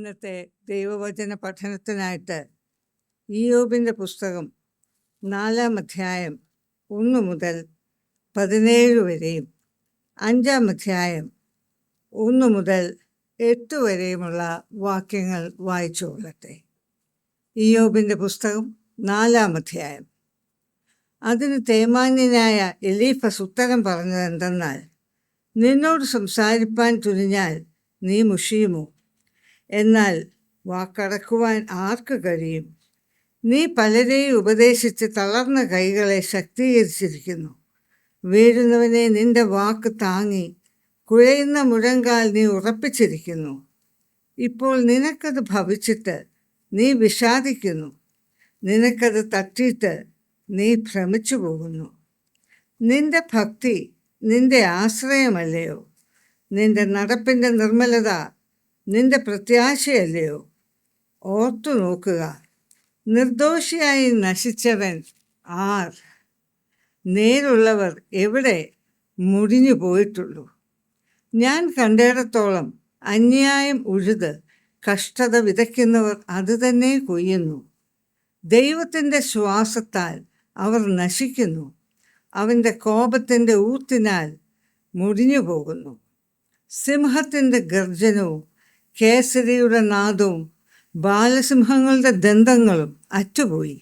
ഇന്നത്തെ ദൈവവചന പഠനത്തിനായിട്ട് ഇയ്യോബിൻ്റെ പുസ്തകം 4-ാം അധ്യായം 1 മുതൽ 17 വരെയും 5-ാം അധ്യായം 1 മുതൽ 8 വരെയുമുള്ള വാക്യങ്ങൾ വായിച്ചു കൊള്ളട്ടെ. ഇയ്യോബിൻ്റെ പുസ്തകം 4-ാം അധ്യായം. അതിന് തേമാന്യനായ എലീഫസ് ഉത്തരം പറഞ്ഞത് എന്തെന്നാൽ, നിന്നോട് സംസാരിപ്പാൻ തുനിഞ്ഞാൽ നീ മുഷിയുമോ? എന്നാൽ വാക്കടക്കുവാൻ ആർക്ക് കഴിയും? നീ പലരെയും ഉപദേശിച്ച് തളർന്ന കൈകളെ ശക്തീകരിച്ചിരിക്കുന്നു. വീഴുന്നവനെ നിന്റെ വാക്ക് താങ്ങി, കുഴയുന്ന മുഴങ്കാൽ നീ ഉറപ്പിച്ചിരിക്കുന്നു. ഇപ്പോൾ നിനക്കത് ഭവിച്ചിട്ട് നീ വിഷാദിക്കുന്നു, നിനക്കത് തട്ടിയിട്ട് നീ ഭ്രമിച്ചു പോകുന്നു. നിന്റെ ഭക്തി നിന്റെ ആശ്രയമല്ലയോ? നിന്റെ നടപ്പിൻ്റെ നിർമ്മലത നിന്റെ പ്രത്യാശയല്ലയോ? ഓർത്തു നോക്കുക, നിർദോഷിയായി നശിച്ചവൻ ആർ? നേരുള്ളവർ എവിടെ മുടിഞ്ഞു പോയിട്ടുള്ളൂ? ഞാൻ കണ്ടിടത്തോളം അന്യായം ഉഴുത് കഷ്ടത വിതയ്ക്കുന്നവർ അതുതന്നെ കൊയ്യുന്നു. ദൈവത്തിൻ്റെ ശ്വാസത്താൽ അവർ നശിക്കുന്നു, അവൻ്റെ കോപത്തിൻ്റെ ഊത്തിനാൽ മുടിഞ്ഞു പോകുന്നു. സിംഹത്തിൻ്റെ ഗർജനവും കേസരിയുടെ നാദവും ബാലസിംഹങ്ങളുടെ ദന്തങ്ങളും അറ്റുപോയി.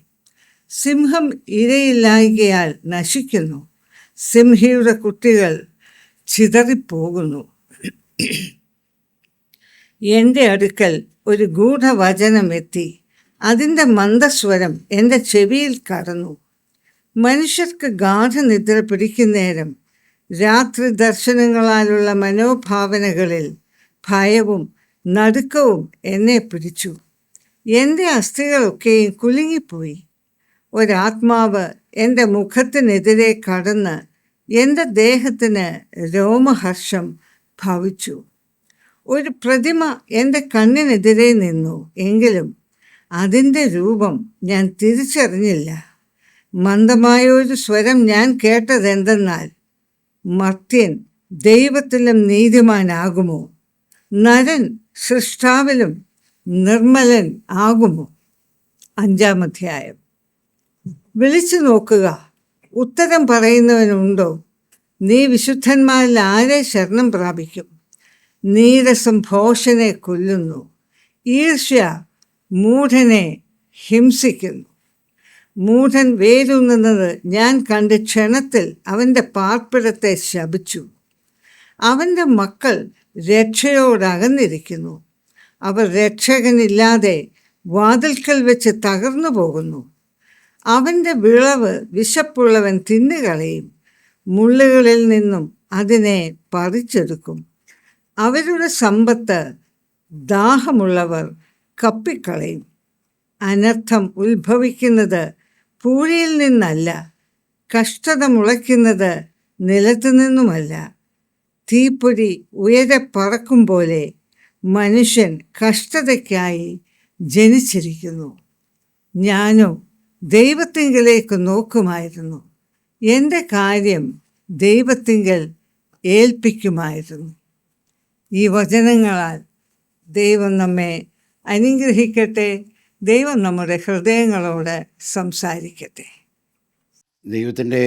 സിംഹം ഇരയില്ലായ്കയാൽ നശിക്കുന്നു, സിംഹിയുടെ കുട്ടികൾ ചിതറിപ്പോകുന്നു. എൻ്റെ അടുക്കൽ ഒരു ഗൂഢവചനം എത്തി, അതിൻ്റെ മന്ദസ്വരം എൻ്റെ ചെവിയിൽ കടന്നു. മനുഷ്യർക്ക് ഗാഠനിദ്ര പിടിക്കുന്നേരം രാത്രി ദർശനങ്ങളാലുള്ള മനോഭാവനകളിൽ ഭയവും നടുക്കവും എന്നെ പിടിച്ചു. എൻ്റെ അസ്ഥികളൊക്കെയും കുലുങ്ങിപ്പോയി. ഒരാത്മാവ് എൻ്റെ മുഖത്തിനെതിരെ കടന്ന് എൻ്റെ ദേഹത്തിന് രോമഹർഷം ഭവിച്ചു. ഒരു പ്രതിമ എൻ്റെ കണ്ണിനെതിരെ നിന്നു, എങ്കിലും അതിൻ്റെ രൂപം ഞാൻ തിരിച്ചറിഞ്ഞില്ല. മന്ദമായൊരു സ്വരം ഞാൻ കേട്ടതെന്തെന്നാൽ, മർത്യൻ ദൈവത്തിലും നീതിമാനാകുമോ? നരൻ സൃഷ്ടാവിലും നിർമ്മലൻ ആകുമോ? 5-ാം അധ്യായം. വിളിച്ചു നോക്കുക, ഉത്തരം പറയുന്നവനുണ്ടോ? നീ വിശുദ്ധന്മാരിൽ ആരെ ശരണം പ്രാപിക്കും? നീരസം ഭോഷനെ കൊല്ലുന്നു, ഈർഷ്യ മൂഢനെ ഹിംസിക്കുന്നു. മൂഢൻ വേരൂന്നുന്നത് ഞാൻ കണ്ട് ക്ഷണത്തിൽ അവൻ്റെ പാർപ്പിടത്തെ ശപിച്ചു. അവൻ്റെ മക്കൾ രക്ഷയോടകന്നിരിക്കുന്നു, അവർ രക്ഷകനില്ലാതെ വാതിൽക്കൽ വെച്ച് തകർന്നു പോകുന്നു. അവൻ്റെ വിളവ് വിശപ്പുള്ളവൻ തിന്നുകളയും, മുള്ളുകളിൽ നിന്നും അതിനെ പറിച്ചെടുക്കും. അവരുടെ സമ്പത്ത് ദാഹമുള്ളവർ കപ്പിക്കളയും. അനർത്ഥം ഉത്ഭവിക്കുന്നത് പൂഴിയിൽ നിന്നല്ല, കഷ്ടത മുളയ്ക്കുന്നത് നിലത്തു നിന്നുമല്ല. തീപ്പൊരി ഉയരെ പറക്കും പോലെ മനുഷ്യൻ കഷ്ടതയ്ക്കായി ജനിച്ചിരിക്കുന്നു. ഞാനോ ദൈവത്തിങ്കലേക്ക് നോക്കുമായിരുന്നു, എൻ്റെ കാര്യം ദൈവത്തിങ്കൽ ഏൽപ്പിക്കുമായിരുന്നു. ഈ വചനങ്ങളാൽ ദൈവം നമ്മെ അനുഗ്രഹിക്കട്ടെ. ദൈവം നമ്മുടെ ഹൃദയങ്ങളോട് സംസാരിക്കട്ടെ. ദൈവത്തിൻ്റെ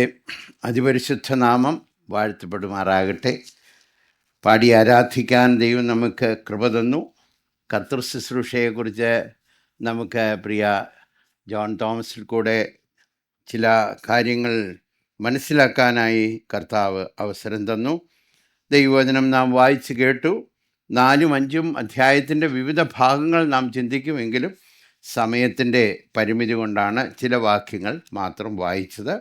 അതിപരിശുദ്ധ നാമം വാഴ്ത്തപ്പെടുമാറാകട്ടെ. പാടി ആരാധിക്കാൻ ദൈവം നമുക്ക് കൃപ തന്നു. കർത്തൃ ശുശ്രൂഷയെക്കുറിച്ച് നമുക്ക് പ്രിയ ജോൺ തോമസിൽ കൂടെ ചില കാര്യങ്ങൾ മനസ്സിലാക്കാനായി കർത്താവ് അവസരം തന്നു. ദൈവവചനം നാം വായിച്ച് കേട്ടു. 4ഉം 5ഉം അധ്യായത്തിൻ്റെ വിവിധ ഭാഗങ്ങൾ നാം ചിന്തിക്കുമെങ്കിലും സമയത്തിൻ്റെ പരിമിതി കൊണ്ടാണ് ചില വാക്യങ്ങൾ മാത്രം വായിച്ചത്.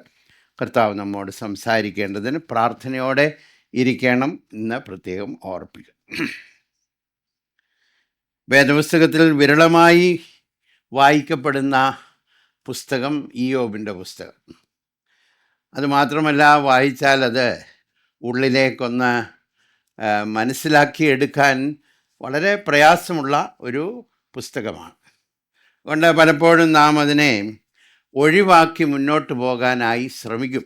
കർത്താവ് നമ്മോട് സംസാരിക്കേണ്ടതിന് പ്രാർത്ഥനയോടെ ഇരിക്കണം എന്ന് പ്രത്യേകം ഓർപ്പിക്കുക. വേദപുസ്തകത്തിൽ വിരളമായി വായിക്കപ്പെടുന്ന പുസ്തകം ഇയ്യോബിൻ്റെ പുസ്തകം. അതുമാത്രമല്ല, വായിച്ചാൽ അത് ഉള്ളിലേക്കൊന്ന് മനസ്സിലാക്കിയെടുക്കാൻ വളരെ പ്രയാസമുള്ള ഒരു പുസ്തകമാണ്. അതുകൊണ്ട് പലപ്പോഴും നാം അതിനെ ഒഴിവാക്കി മുന്നോട്ട് പോകാനായി ശ്രമിക്കും.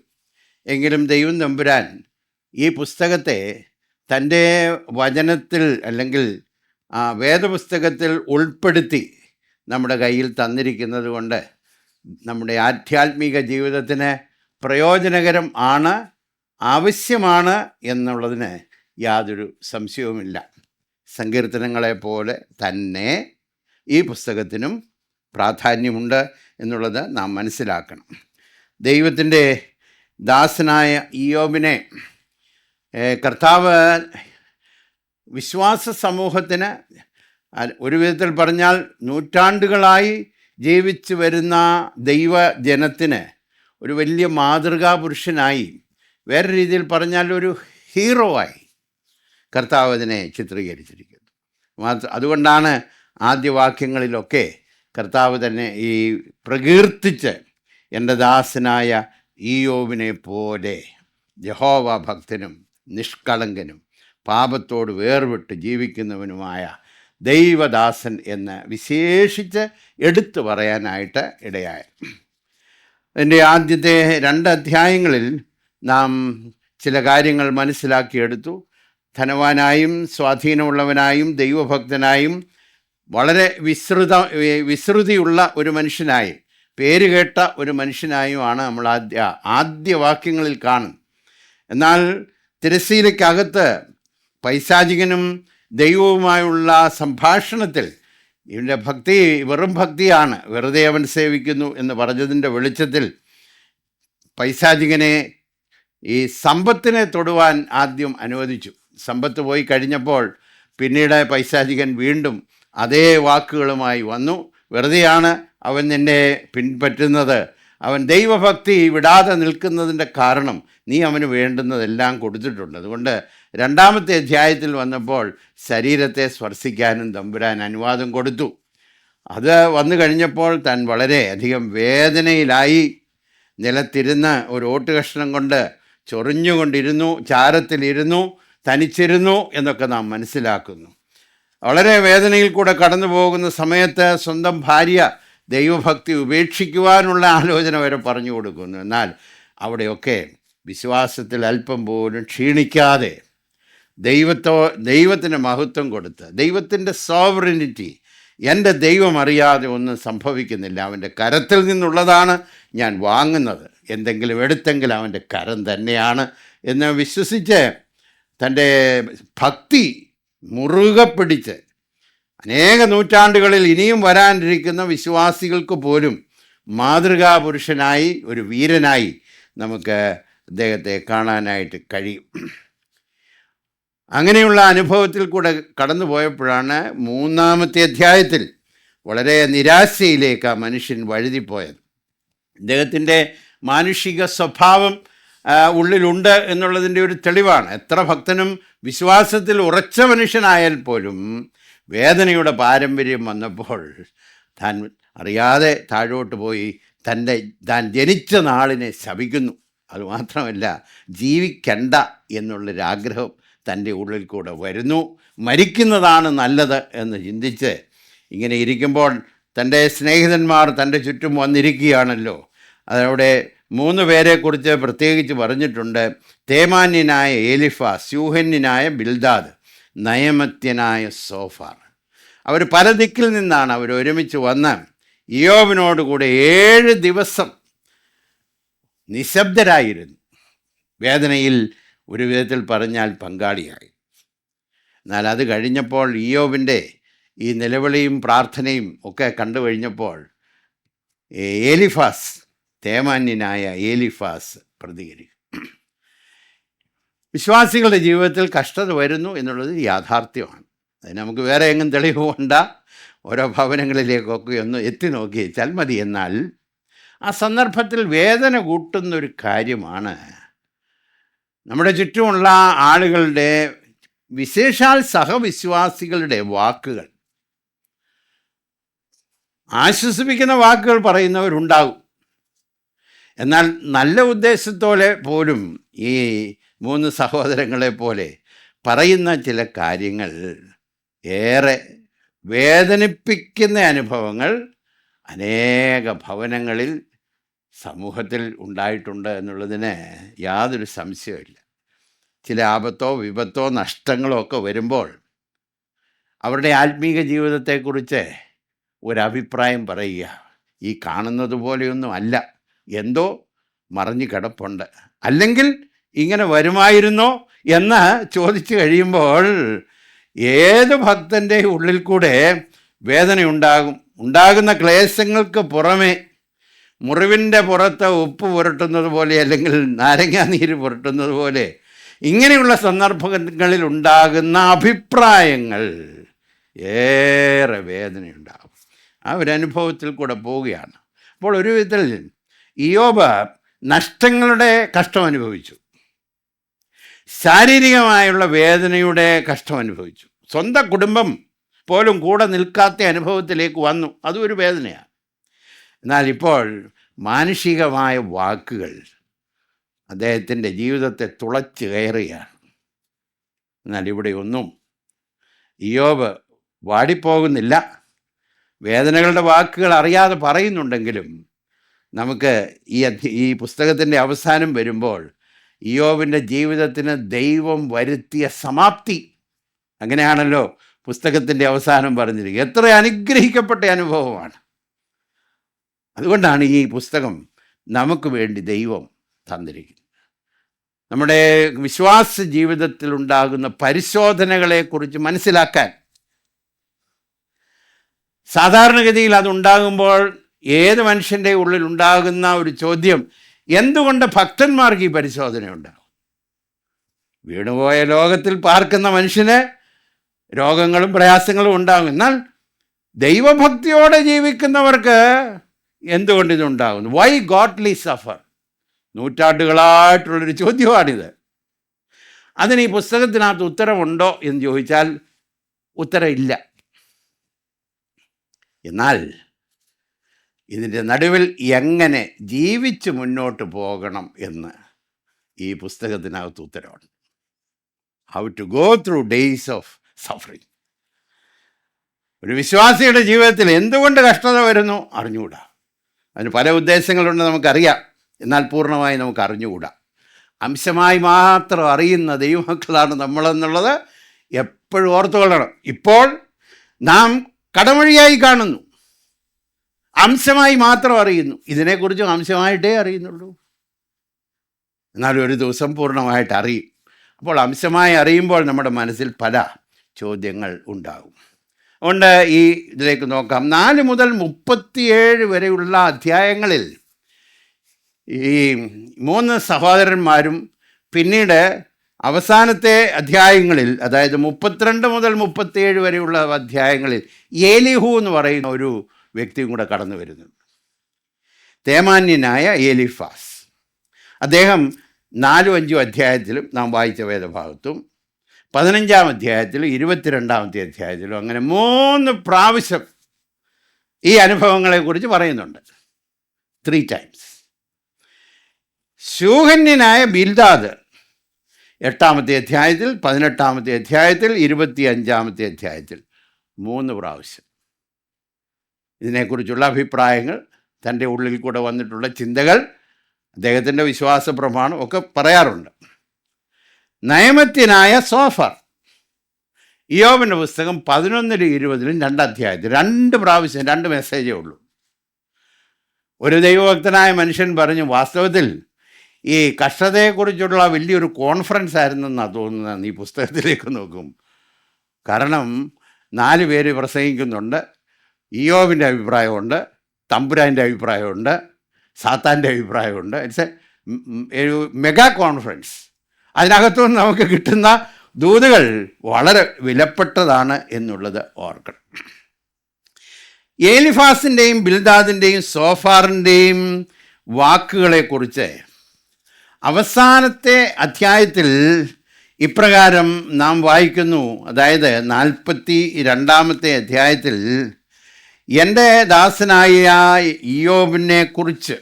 എങ്കിലും ദൈവം തമ്പുരാൻ ഈ പുസ്തകത്തെ തൻ്റെ വചനത്തിൽ അല്ലെങ്കിൽ ആ വേദപുസ്തകത്തിൽ ഉൾപ്പെടുത്തി നമ്മുടെ കയ്യിൽ തന്നിരിക്കുന്നത് കൊണ്ട് നമ്മുടെ ആധ്യാത്മിക ജീവിതത്തിന് പ്രയോജനകരം ആണ്, ആവശ്യമാണ് എന്നുള്ളതിന് യാതൊരു സംശയവുമില്ല. സങ്കീർത്തനങ്ങളെപ്പോലെ തന്നെ ഈ പുസ്തകത്തിനും പ്രാധാന്യമുണ്ട് എന്നുള്ളത് നാം മനസ്സിലാക്കണം. ദൈവത്തിൻ്റെ ദാസനായ ഇയ്യോബിനെ കർത്താവ് വിശ്വാസ സമൂഹത്തിന്, ഒരു വിധത്തിൽ പറഞ്ഞാൽ നൂറ്റാണ്ടുകളായി ജീവിച്ചു വരുന്ന ദൈവജനത്തിന് ഒരു വലിയ മാതൃകാ പുരുഷനായി, വേറെ രീതിയിൽ പറഞ്ഞാൽ ഒരു ഹീറോ ആയി കർത്താവ് അതിനെ ചിത്രീകരിച്ചിരിക്കുന്നു. അതുകൊണ്ടാണ് ആദ്യവാക്യങ്ങളിലൊക്കെ കർത്താവ് തന്നെ ഈ പ്രകീർത്തിച്ച് എൻ്റെ ദാസനായ ഇയ്യോബിനെ പോലെ യഹോവ ഭക്തനും നിഷ്കളങ്കനും പാപത്തോട് വേർവിട്ട് ജീവിക്കുന്നവനുമായ ദൈവദാസൻ എന്ന് വിശേഷിച്ച് എടുത്തു പറയാനായിട്ട് ഇടയായി. എൻ്റെ ആദ്യത്തെ 2 അധ്യായങ്ങളിൽ നാം ചില കാര്യങ്ങൾ മനസ്സിലാക്കിയെടുത്തു. ധനവാനായും സ്വാധീനമുള്ളവനായും ദൈവഭക്തനായും വളരെ വിസ്തൃതിയുള്ള ഒരു മനുഷ്യനായും പേരുകേട്ട ഒരു മനുഷ്യനായുമാണ് നമ്മൾ ആദ്യ വാക്യങ്ങളിൽ കാണുന്നത്. എന്നാൽ തിരശ്ശീലയ്ക്കകത്ത് പൈശാചികനും ദൈവവുമായുള്ള സംഭാഷണത്തിൽ ഇവൻ്റെ ഭക്തി വെറും ഭക്തിയാണ്, വെറുതെ അവൻ സേവിക്കുന്നു എന്ന് പറഞ്ഞതിൻ്റെ വെളിച്ചത്തിൽ പൈശാചികനെ ഈ സമ്പത്തിനെ തൊടുവാൻ ആദ്യം അനുവദിച്ചു. സമ്പത്ത് പോയി കഴിഞ്ഞപ്പോൾ പിന്നീട് പൈശാചികൻ വീണ്ടും അതേ വാക്കുകളുമായി വന്നു. വെറുതെയാണ് അവൻ നിന്നെ പിൻപറ്റുന്നത്, അവൻ ദൈവഭക്തി വിടാതെ നിൽക്കുന്നതിൻ്റെ കാരണം നീ അവന് വേണ്ടുന്നതെല്ലാം കൊടുത്തിട്ടുണ്ട്. അതുകൊണ്ട് 2-ാമത്തെ അധ്യായത്തിൽ വന്നപ്പോൾ ശരീരത്തെ സ്പർശിക്കാനും തമ്പുരാൻ അനുവാദം കൊടുത്തു. അത് വന്നു കഴിഞ്ഞപ്പോൾ താൻ വളരെ അധികം വേദനയിലായി. നിലത്തിരുന്ന് ഒരു ഓട്ടുകഷ്ണം കൊണ്ട് ചൊറിഞ്ഞുകൊണ്ടിരുന്നു, ചാരത്തിലിരുന്നു, തനിച്ചിരുന്നു എന്നൊക്കെ നാം മനസ്സിലാക്കുന്നു. വളരെ വേദനയിൽ കൂടെ കടന്നു പോകുന്ന സമയത്ത് സ്വന്തം ഭാര്യ ദൈവഭക്തി ഉപേക്ഷിക്കുവാനുള്ള ആലോചന വരെ പറഞ്ഞു കൊടുക്കുന്നു. എന്നാൽ അവിടെയൊക്കെ വിശ്വാസത്തിൽ അല്പം പോലും ക്ഷീണിക്കാതെ ദൈവത്തിന് മഹത്വം കൊടുത്ത്, ദൈവത്തിൻ്റെ സോവറിനിറ്റി, എൻ്റെ ദൈവം അറിയാതെ ഒന്നും സംഭവിക്കുന്നില്ല, അവൻ്റെ കരത്തിൽ നിന്നുള്ളതാണ് ഞാൻ വാങ്ങുന്നത്, എന്തെങ്കിലും എടുത്തെങ്കിൽ അവൻ്റെ കരം തന്നെയാണ് എന്ന് വിശ്വസിച്ച് തൻ്റെ ഭക്തി മുറുകെ പിടിച്ച് അനേക നൂറ്റാണ്ടുകളിൽ ഇനിയും വരാനിരിക്കുന്ന വിശ്വാസികൾക്ക് പോലും മാതൃകാ പുരുഷനായി, ഒരു വീരനായി നമുക്ക് അദ്ദേഹത്തെ കാണാനായിട്ട് കഴിയും. അങ്ങനെയുള്ള അനുഭവത്തിൽ കൂടെ കടന്നു പോയപ്പോഴാണ് 3-ാമത്തെ അധ്യായത്തിൽ വളരെ നിരാശയിലേക്ക് ആ മനുഷ്യൻ വഴുതിപ്പോയത്. അദ്ദേഹത്തിൻ്റെ മാനുഷിക സ്വഭാവം ഉള്ളിലുണ്ട് എന്നുള്ളതിൻ്റെ ഒരു തെളിവാണ്. എത്ര ഭക്തനും വിശ്വാസത്തിൽ ഉറച്ച മനുഷ്യനായാൽ പോലും വേദനയുടെ പാരമ്പര്യം വന്നപ്പോൾ താൻ അറിയാതെ താഴോട്ട് പോയി താൻ ജനിച്ച നാളിനെ ശപിക്കുന്നു. അതുമാത്രമല്ല, ജീവിക്കണ്ട എന്നുള്ളൊരാഗ്രഹം തൻ്റെ ഉള്ളിൽ കൂടെ വരുന്നു. മരിക്കുന്നതാണ് നല്ലത് എന്ന് ചിന്തിച്ച് ഇങ്ങനെ ഇരിക്കുമ്പോൾ തൻ്റെ സ്നേഹിതന്മാർ തൻ്റെ ചുറ്റും വന്നിരിക്കുകയാണല്ലോ. അതവിടെ 3 പേരെക്കുറിച്ച് പ്രത്യേകിച്ച് പറഞ്ഞിട്ടുണ്ട്. തേമാന്യനായ എലിഫാസ്, ശൂഹന്യനായ ബിൽദാദ്, നയമത്യനായ സോഫാർ. അവർ പല ദിക്കിൽ നിന്നാണ് അവർ ഒരുമിച്ച് വന്ന് ഇയ്യോബിനോടുകൂടെ 7 ദിവസം നിശബ്ദരായിരുന്നു. വേദനയിൽ ഒരു വിധത്തിൽ പറഞ്ഞാൽ പങ്കാളിയായി. എന്നാൽ അത് കഴിഞ്ഞപ്പോൾ ഇയ്യോബിൻ്റെ ഈ നിലവിളിയും പ്രാർത്ഥനയും ഒക്കെ കണ്ടു കഴിഞ്ഞപ്പോൾ എലിഫാസ്, തേമാന്യനായ എലിഫാസ് പ്രതികരിക്കും. വിശ്വാസികളുടെ ജീവിതത്തിൽ കഷ്ടത വരുന്നു എന്നുള്ളത് യാഥാർത്ഥ്യമാണ്. അതിന് നമുക്ക് വേറെ എങ്ങും തെളിവ് കൊണ്ട ഓരോ ഭവനങ്ങളിലേക്കൊക്കെ ഒന്ന് എത്തി നോക്കിയാൽ മതി. എന്നാൽ ആ സന്ദർഭത്തിൽ വേദന കൂട്ടുന്നൊരു കാര്യമാണ് നമ്മുടെ ചുറ്റുമുള്ള ആളുകളുടെ, വിശേഷാൽ സഹവിശ്വാസികളുടെ വാക്കുകൾ. ആശ്വസിപ്പിക്കുന്ന വാക്കുകൾ പറയുന്നവരുണ്ടാകും. എന്നാൽ നല്ല ഉദ്ദേശത്തോടെ പോലും ഈ 3 സഹോദരങ്ങളെ പോലെ പറയുന്ന ചില കാര്യങ്ങൾ ഏറെ വേദനിപ്പിക്കുന്ന അനുഭവങ്ങൾ അനേക ഭവനങ്ങളിൽ, സമൂഹത്തിൽ ഉണ്ടായിട്ടുണ്ട് എന്നുള്ളതിന് യാതൊരു സംശയമില്ല. ചില ആപത്തോ വിപത്തോ നഷ്ടങ്ങളോ ഒക്കെ വരുമ്പോൾ അവരുടെ ആത്മീക ജീവിതത്തെക്കുറിച്ച് ഒരഭിപ്രായം പറയുക. ഈ കാണുന്നത് പോലെയൊന്നും അല്ല, എന്തോ മറഞ്ഞു കിടപ്പുണ്ട്. അല്ലെങ്കിൽ ഇങ്ങനെ വരുമായിരുന്നോ എന്ന് ചോദിച്ചു കഴിയുമ്പോൾ ഏത് ഭക്തൻ്റെ ഉള്ളിൽ കൂടെ വേദനയുണ്ടാകും. ഉണ്ടാകുന്ന ക്ലേശങ്ങൾക്ക് പുറമെ മുറിവിൻ്റെ പുറത്ത് ഉപ്പ് പുരട്ടുന്നത് പോലെ, അല്ലെങ്കിൽ നാരങ്ങാനീര് പുരട്ടുന്നത് പോലെ, ഇങ്ങനെയുള്ള സന്ദർഭങ്ങളിൽ ഉണ്ടാകുന്ന അഭിപ്രായങ്ങൾ ഏറെ വേദനയുണ്ടാകും. ആ ഒരു അനുഭവത്തിൽ കൂടെ പോവുകയാണ്. അപ്പോൾ ഒരു വിധത്തിൽ ഇയ്യോബ് നഷ്ടങ്ങളുടെ കഷ്ടം അനുഭവിച്ചു, ശാരീരികമായുള്ള വേദനയുടെ കഷ്ടം അനുഭവിച്ചു, സ്വന്തം കുടുംബം പോലും കൂടെ നിൽക്കാത്ത അനുഭവത്തിലേക്ക് വന്നു. അതും ഒരു വേദനയാണ്. എന്നാൽ ഇപ്പോൾ മാനുഷികമായ വാക്കുകൾ അദ്ദേഹത്തിൻ്റെ ജീവിതത്തെ തുളച്ച് കയറുകയാണ്. എന്നാൽ ഇവിടെ ഒന്നും ഇയ്യോബ് വാടിപ്പോകുന്നില്ല. വേദനകളുടെ വാക്കുകൾ അറിയാതെ പറയുന്നുണ്ടെങ്കിലും നമുക്ക് ഈ പുസ്തകത്തിൻ്റെ അവസാനം വരുമ്പോൾ ഇയ്യോബിൻ്റെ ജീവിതത്തിന് ദൈവം വരുത്തിയ സമാപ്തി, അങ്ങനെയാണല്ലോ പുസ്തകത്തിൻ്റെ അവസാനം പറഞ്ഞിരിക്കുക. എത്ര അനുഗ്രഹിക്കപ്പെട്ട അനുഭവമാണ്. അതുകൊണ്ടാണ് ഈ പുസ്തകം നമുക്ക് വേണ്ടി ദൈവം തന്നിരിക്കുന്നത്. നമ്മുടെ വിശ്വാസ ജീവിതത്തിൽ ഉണ്ടാകുന്ന പരിശോധനകളെക്കുറിച്ച് മനസ്സിലാക്കാൻ. സാധാരണഗതിയിൽ അതുണ്ടാകുമ്പോൾ ഏത് മനുഷ്യൻ്റെ ഉള്ളിൽ ഉണ്ടാകുന്ന ഒരു ചോദ്യം, എന്തുകൊണ്ട് ഭക്തന്മാർക്ക് ഈ പരിശോധന ഉണ്ടാകും? വീണുപോയ ലോകത്തിൽ പാർക്കുന്ന മനുഷ്യന് രോഗങ്ങളും പ്രയാസങ്ങളും ഉണ്ടാകും. എന്നാൽ ദൈവഭക്തിയോടെ ജീവിക്കുന്നവർക്ക് എന്തുകൊണ്ട് ഇതുണ്ടാകുന്നു? Why godly suffer? നൂറ്റാണ്ടുകളായിട്ടുള്ളൊരു ചോദ്യമാണിത്. അതിന് ഈ പുസ്തകത്തിനകത്ത് ഉത്തരമുണ്ടോ എന്ന് ചോദിച്ചാൽ ഉത്തരമില്ല. എന്നാൽ ഇതിൻ്റെ നടുവിൽ എങ്ങനെ ജീവിച്ച് മുന്നോട്ട് പോകണം എന്ന് ഈ പുസ്തകത്തിനകത്ത് ഉത്തരവുണ്ട്. How to go through days of suffering. ഒരു വിശ്വാസിയുടെ ജീവിതത്തിൽ എന്തുകൊണ്ട് കഷ്ടത വരുന്നു അറിഞ്ഞുകൂടാ. അതിന് പല ഉദ്ദേശങ്ങളുണ്ട്, നമുക്കറിയാം. എന്നാൽ പൂർണ്ണമായി നമുക്ക് അറിഞ്ഞുകൂടാ. അംശമായി മാത്രം അറിയുന്ന ദൈവമക്കളാണ് നമ്മളെന്നുള്ളത് എപ്പോഴും ഓർത്തുകൊള്ളണം. ഇപ്പോൾ നാം കടമഴിയായി കാണുന്നു, അംശമായി മാത്രം അറിയുന്നു. ഇതിനെക്കുറിച്ചും അംശമായിട്ടേ അറിയുന്നുള്ളൂ. എന്നാൽ ഒരു ദിവസം പൂർണ്ണമായിട്ട് അറിയും. അപ്പോൾ അംശമായി അറിയുമ്പോൾ നമ്മുടെ മനസ്സിൽ പല ചോദ്യങ്ങൾ ഉണ്ടാകും. അതുകൊണ്ട് ഈ ഇതിലേക്ക് നോക്കാം. 4 മുതൽ 37 വരെയുള്ള അധ്യായങ്ങളിൽ ഈ 3 സഹോദരന്മാരും പിന്നീട് അവസാനത്തെ അധ്യായങ്ങളിൽ, അതായത് 32 മുതൽ 37 വരെയുള്ള അധ്യായങ്ങളിൽ ഏലിഹു എന്ന് പറയുന്ന ഒരു വ്യക്തിയും കൂടെ കടന്നു വരുന്നുണ്ട്. തേമാന്യനായ എലിഫാസ്. അദ്ദേഹം 4-5 അധ്യായത്തിലും നാം വായിച്ച വേദഭാഗത്തും 15-ാം അധ്യായത്തിലും 22-ാമത്തെ അധ്യായത്തിലും അങ്ങനെ 3 പ്രാവശ്യം ഈ അനുഭവങ്ങളെക്കുറിച്ച് പറയുന്നുണ്ട്. 3 times. ശൂഹന്യനായ ബിൽദാദ് 8-ാമത്തെ അധ്യായത്തിൽ, 18-ാമത്തെ അധ്യായത്തിൽ, 25-ാമത്തെ അധ്യായത്തിൽ 3 പ്രാവശ്യം ഇതിനെക്കുറിച്ചുള്ള അഭിപ്രായങ്ങൾ, തൻ്റെ ഉള്ളിൽ കൂടെ വന്നിട്ടുള്ള ചിന്തകൾ, അദ്ദേഹത്തിൻ്റെ വിശ്വാസ പ്രമാണം ഒക്കെ പറയാറുണ്ട്. നയമത്യനായ സോഫർ. ഇയ്യോബിൻ്റെ പുസ്തകം 11-20 2 അധ്യായത്തിൽ 2 പ്രാവശ്യം 2 മെസ്സേജേ ഉള്ളൂ. ഒരു ദൈവഭക്തനായ മനുഷ്യൻ പറഞ്ഞു, വാസ്തവത്തിൽ ഈ കഷ്ടതയെക്കുറിച്ചുള്ള വലിയൊരു കോൺഫറൻസ് ആയിരുന്നെന്നാണ് തോന്നുന്നത് ഈ പുസ്തകത്തിലേക്ക് നോക്കും. കാരണം 4 പേര് പ്രസംഗിക്കുന്നുണ്ട്. ഇയ്യോബിൻ്റെ അഭിപ്രായമുണ്ട്, തമ്പുരാൻ്റെ അഭിപ്രായമുണ്ട്, സാത്താൻ്റെ അഭിപ്രായമുണ്ട്. ഇറ്റ്സ് ഒരു മെഗാ കോൺഫറൻസ്. അതിനകത്തുനിന്ന് നമുക്ക് കിട്ടുന്ന ദൂതുകൾ വളരെ വിലപ്പെട്ടതാണ് എന്നുള്ളത് ഓർക്കണം. എലിഫാസിൻ്റെയും ബിൽദാദിൻ്റെയും സോഫാറിൻ്റെയും വാക്കുകളെക്കുറിച്ച് അവസാനത്തെ അധ്യായത്തിൽ ഇപ്രകാരം നാം വായിക്കുന്നു. അതായത് 42-ാമത്തെ അധ്യായത്തിൽ, എൻ്റെ ദാസനായ ഇയ്യോബിനെക്കുറിച്ച്,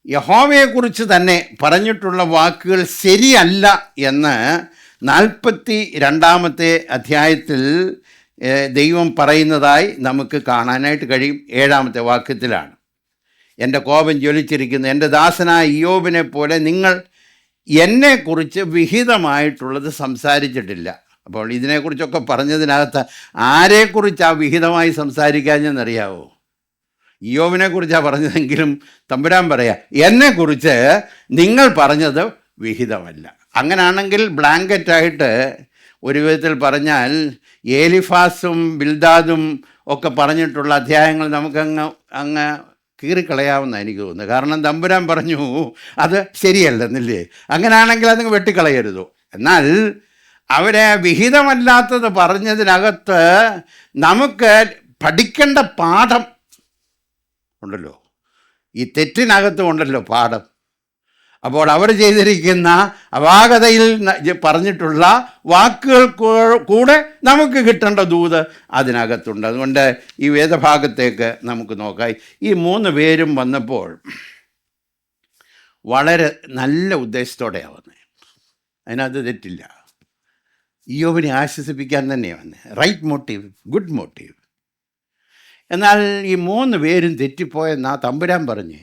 യഹോവയെക്കുറിച്ച് തന്നെ പറഞ്ഞിട്ടുള്ള വാക്കുകൾ ശരിയല്ല എന്ന് 42-ാമത്തെ അധ്യായത്തിൽ ദൈവം പറയുന്നതായി നമുക്ക് കാണാനായിട്ട് കഴിയും. 7-ാമത്തെ വാക്യത്തിലാണ്, എൻ്റെ കോപം ജ്വലിച്ചിരിക്കുന്ന എൻ്റെ ദാസനായ ഇയ്യോബിനെ പോലെ നിങ്ങൾ എന്നെക്കുറിച്ച് വിഹിതമായിട്ടുള്ളത് സംസാരിച്ചിട്ടില്ല. അപ്പോൾ ഇതിനെക്കുറിച്ചൊക്കെ പറഞ്ഞതിനകത്ത് ആരെക്കുറിച്ചാണ് വിഹിതമായി സംസാരിക്കാഞ്ഞെന്നറിയാവോ? ഇയ്യോബിനെക്കുറിച്ചാണ് പറഞ്ഞതെങ്കിലും തമ്പുരാൻ പറയാ, എന്നെക്കുറിച്ച് നിങ്ങൾ പറഞ്ഞത് വിഹിതമല്ല. അങ്ങനാണെങ്കിൽ ബ്ലാങ്കറ്റായിട്ട് ഒരു വിധത്തിൽ പറഞ്ഞാൽ ഏലിഫാസും ബിൽദാദും ഒക്കെ പറഞ്ഞിട്ടുള്ള അധ്യായങ്ങൾ നമുക്കങ്ങ് കീറിക്കളയാവുന്ന എനിക്ക് തോന്നുന്നു. കാരണം തമ്പുരാൻ പറഞ്ഞു അത് ശരിയല്ലെന്നില്ലേ. അങ്ങനെയാണെങ്കിൽ അതങ്ങ് വെട്ടിക്കളയരുതോ. എന്നാൽ അവരെ വിഹിതമല്ലാത്തത് പറഞ്ഞതിനകത്ത് നമുക്ക് പഠിക്കേണ്ട പാഠം ഉണ്ടല്ലോ, ഈ തെറ്റിനകത്തും ഉണ്ടല്ലോ പാഠം. അപ്പോൾ അവർ ചെയ്തിരിക്കുന്ന അപാകതയിൽ പറഞ്ഞിട്ടുള്ള വാക്കുകൾ കൂടെ നമുക്ക് കിട്ടേണ്ട ദൂത് അതിനകത്തുണ്ട്. അതുകൊണ്ട് ഈ വേദഭാഗത്തേക്ക് നമുക്ക് നോക്കാം. ഈ 3 പേരും വന്നപ്പോൾ വളരെ നല്ല ഉദ്ദേശത്തോടെയാണ് വന്നത്. അതിനകത്ത് തെറ്റില്ല. ഇയ്യോബിനെ ആശ്വസിപ്പിക്കാൻ തന്നെയാണ് വന്നത്. Right motive, good motive. എന്നാൽ ഈ 3 പേരും തെറ്റിപ്പോയെന്നാ തമ്പുരാൻ പറഞ്ഞേ.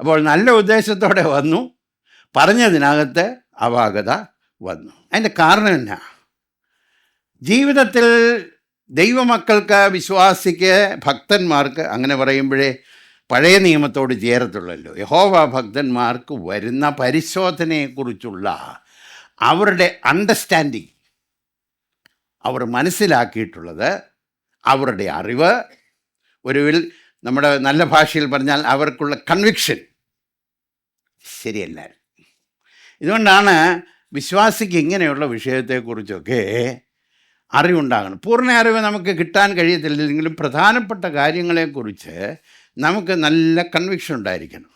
അപ്പോൾ നല്ല ഉദ്ദേശത്തോടെ വന്നു, പറഞ്ഞതിനകത്ത് അപാകത വന്നു. അതിൻ്റെ കാരണം എന്നാ? ജീവിതത്തിൽ ദൈവമക്കൾക്ക്, വിശ്വാസിക്ക്, ഭക്തന്മാർക്ക്, അങ്ങനെ പറയുമ്പോഴേ പഴയ നിയമത്തോട് ചേർത്തുള്ളല്ലോ, യഹോവ ഭക്തന്മാർക്ക് വരുന്ന പരിശോധനയെക്കുറിച്ചുള്ള അവരുടെ അണ്ടർസ്റ്റാൻഡിങ്, അവർ മനസ്സിലാക്കിയിട്ടുള്ളത്, അവരുടെ അറിവ്, ഒരുവിൽ നമ്മുടെ നല്ല ഭാഷയിൽ പറഞ്ഞാൽ അവർക്കുള്ള കൺവിക്ഷൻ ശരിയല്ല. ഇതുകൊണ്ടാണ് വിശ്വാസിക്ക് ഇങ്ങനെയുള്ള വിഷയത്തെക്കുറിച്ചൊക്കെ അറിവുണ്ടാകണം. പൂർണ്ണ അറിവ് നമുക്ക് കിട്ടാൻ കഴിയത്തില്ലെങ്കിലും പ്രധാനപ്പെട്ട കാര്യങ്ങളെക്കുറിച്ച് നമുക്ക് നല്ല കൺവിക്ഷൻ ഉണ്ടായിരിക്കണം.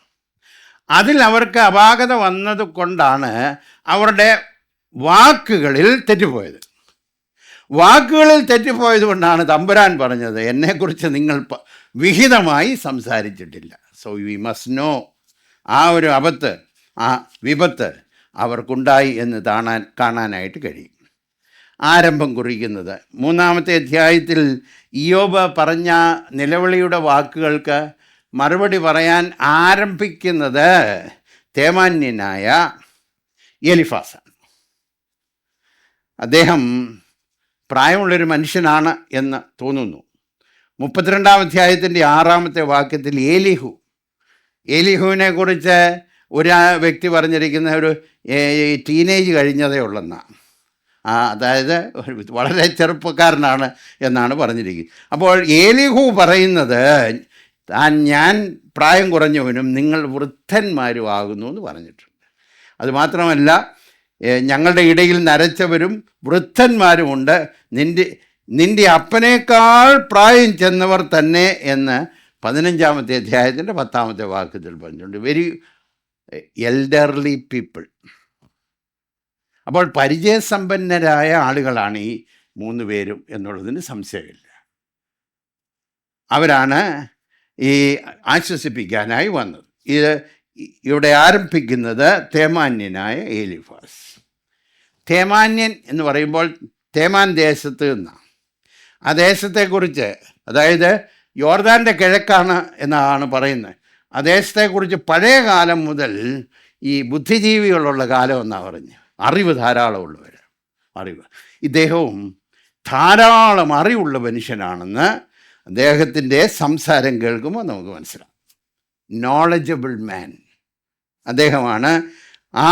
അതിൽ അവർക്ക് അപാകത വന്നത് കൊണ്ടാണ് അവരുടെ വാക്കുകളിൽ തെറ്റിപ്പോയത്. വാക്കുകളിൽ തെറ്റിപ്പോയത് കൊണ്ടാണ് തമ്പുരാൻ പറഞ്ഞത്, എന്നെക്കുറിച്ച് നിങ്ങൾ വിഹിതമായി സംസാരിച്ചിട്ടില്ല. സോ വി മസ്റ്റ് നോ, ആ ഒരു വിപത്ത് അവർക്കുണ്ടായി എന്ന് കാണാനായിട്ട് കഴിയും. ആരംഭം കുറിക്കുന്നത് 3-ാമത്തെ അധ്യായത്തിൽ ഇയ്യോബ് പറഞ്ഞ നിലവിളിയുടെ വാക്കുകൾക്ക് മറുപടി പറയാൻ ആരംഭിക്കുന്നത് തേമാന്യനായ എലിഫാസാണ്. അദ്ദേഹം പ്രായമുള്ളൊരു മനുഷ്യനാണ് എന്ന് തോന്നുന്നു. 32-ാം അധ്യായത്തിൻ്റെ 6-ാമത്തെ വാക്യത്തിൽ ഏലിഹുവിനെ കുറിച്ച് ഒരു വ്യക്തി പറഞ്ഞിരിക്കുന്ന ഒരു ടീനേജ് കഴിഞ്ഞതേ ഉള്ളെന്നാണ്. അതായത് വളരെ ചെറുപ്പക്കാരനാണ് എന്നാണ് പറഞ്ഞിരിക്കുന്നത്. അപ്പോൾ ഏലിഹു പറയുന്നത് ഞാൻ പ്രായം കുറഞ്ഞവനും നിങ്ങൾ വൃദ്ധന്മാരും ആകുന്നു എന്ന് പറഞ്ഞിട്ടുണ്ട്. അതുമാത്രമല്ല, ഞങ്ങളുടെ ഇടയിൽ നരച്ചവരും വൃദ്ധന്മാരുമുണ്ട്, നിൻ്റെ അപ്പനേക്കാൾ പ്രായം ചെന്നവർ തന്നെ എന്ന് 15-ാമത്തെ അധ്യായത്തിൻ്റെ 10-ാമത്തെ വാക്യത്തിൽ പറഞ്ഞിട്ടുണ്ട്. Very elderly people. അപ്പോൾ പരിചയസമ്പന്നരായ ആളുകളാണ് ഈ 3 പേരും എന്നുള്ളതിന് സംശയമില്ല. അവരാണ് ഈ ആശ്വസിപ്പിക്കാനായി വന്നത്. ഇവിടെ ആരംഭിക്കുന്നത് തേമാന്യനായ എലിഫാസ്. തേമാന്യൻ എന്ന് പറയുമ്പോൾ തേമാൻ ദേശത്ത് നിന്നാണ്. ആ ദേശത്തെക്കുറിച്ച്, അതായത് യോർദാൻ്റെ കിഴക്കാണ് എന്നാണ് പറയുന്നത്. ആ ദേശത്തെക്കുറിച്ച് പഴയ കാലം മുതൽ ഈ ബുദ്ധിജീവികളുള്ള കാലം എന്നാണ് പറഞ്ഞത്. അറിവ് ധാരാളമുള്ളവർ, ഇദ്ദേഹവും ധാരാളം അറിവുള്ള മനുഷ്യനാണെന്ന് അദ്ദേഹത്തിൻ്റെ സംസാരം കേൾക്കുമ്പോൾ നമുക്ക് മനസ്സിലാവും. നോളജബിൾ മാൻ. അദ്ദേഹമാണ്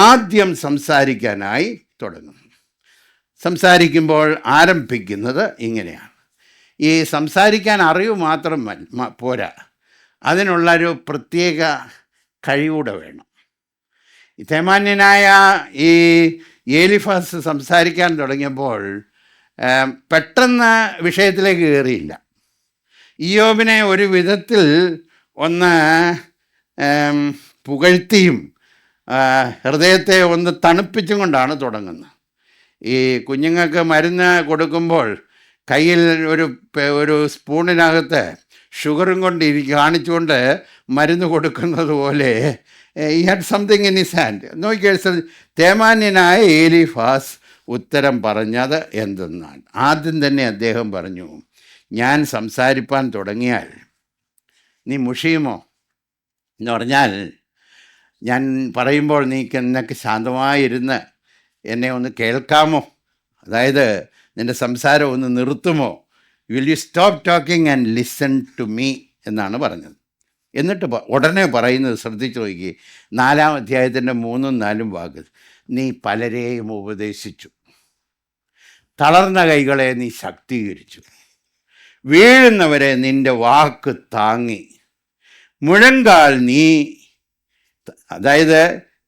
ആദ്യം സംസാരിക്കാനായി തുടങ്ങുന്നത്. സംസാരിക്കുമ്പോൾ ആരംഭിക്കുന്നത് ഇങ്ങനെയാണ്. ഈ സംസാരിക്കാൻ അറിവ് മാത്രം പോരാ, അതിനുള്ളൊരു പ്രത്യേക കഴിവൂടെ വേണം. തേമാന്യനായ ഈ എലിഫാസ് സംസാരിക്കാൻ തുടങ്ങിയപ്പോൾ പെട്ടെന്ന് വിഷയത്തിലേക്ക് കയറിയില്ല. ഇയ്യോബിനെ ഒരു വിധത്തിൽ ഒന്ന് പുകഴ്ത്തിയും ഹൃദയത്തെ ഒന്ന് തണുപ്പിച്ചും കൊണ്ടാണ് തുടങ്ങുന്നത്. ഈ കുഞ്ഞുങ്ങൾക്ക് മരുന്ന് കൊടുക്കുമ്പോൾ കയ്യിൽ ഒരു സ്പൂണിനകത്ത് ഷുഗറും കൊണ്ട് കാണിച്ചുകൊണ്ട് മരുന്ന് കൊടുക്കുന്നത് പോലെ ഈ had something in his hand. നോക്കിയ തേമാന്യനായ എലിഫാസ് ഉത്തരം പറഞ്ഞത് എന്തെന്നാണ്. ആദ്യം തന്നെ അദ്ദേഹം പറഞ്ഞു, ഞാൻ സംസാരിപ്പാൻ തുടങ്ങിയാൽ നീ മുഷിയുമോ എന്ന് പറഞ്ഞാൽ, ഞാൻ പറയുമ്പോൾ നിനക്ക് ശാന്തമായിരുന്ന് എന്നെ ഒന്ന് കേൾക്കാമോ അതായത് നിൻ്റെ സംസാരം ഒന്ന് നിർത്തുമോ, will you stop talking and listen to me എന്നാണ് പറഞ്ഞത്. എന്നിട്ട് ഉടനെ പറയുന്നത് ശ്രദ്ധിച്ചു നോക്കി, 4-ാം അധ്യായത്തിൻ്റെ 3-4 വാക്ക്, നീ പലരെയും ഉപദേശിച്ചു, തളർന്ന കൈകളെ നീ ശക്തീകരിച്ചു, വീഴുന്നവരെ നിൻ്റെ വാക്ക് താങ്ങി, മുഴങ്കാൽ നീ, അതായത്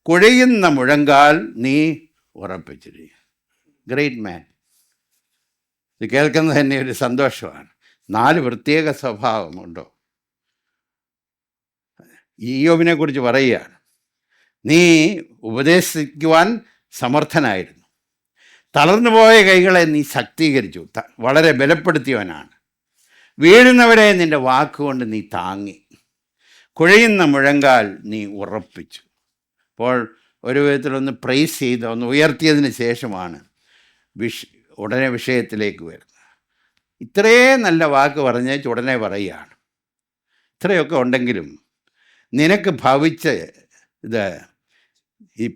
കുഴയുന്ന മുഴങ്കാൽ നീ ഉറപ്പിച്ചിരിക്കുക. ഗ്രേറ്റ് മാൻ. ഇത് കേൾക്കുന്നത് തന്നെ ഒരു സന്തോഷമാണ്. 4 പ്രത്യേക സ്വഭാവമുണ്ടോ? ഇയ്യോബിനെ കുറിച്ച് പറയുകയാണ്, നീ ഉപദേശിക്കുവാൻ സമർത്ഥനായിരുന്നു, തളർന്നുപോയ കൈകളെ നീ ശക്തീകരിച്ചു, വളരെ ബലപ്പെടുത്തിയവനാണ്, വീഴുന്നവരെ നിൻ്റെ വാക്കുകൊണ്ട് നീ താങ്ങി, കുഴയുന്ന മുഴങ്കാൽ നീ ഉറപ്പിച്ചു. അപ്പോൾ ഒരു വിധത്തിലൊന്ന് പ്രൈസ് ചെയ്ത് ഒന്ന് ഉയർത്തിയതിന് ശേഷമാണ് ഉടനെ വിഷയത്തിലേക്ക് വരുന്നത്. ഇത്രയും നല്ല വാക്ക് പറഞ്ഞേച്ച് ഉടനെ പറയുകയാണ്. ഇത്രയൊക്കെ ഉണ്ടെങ്കിലും നിനക്ക്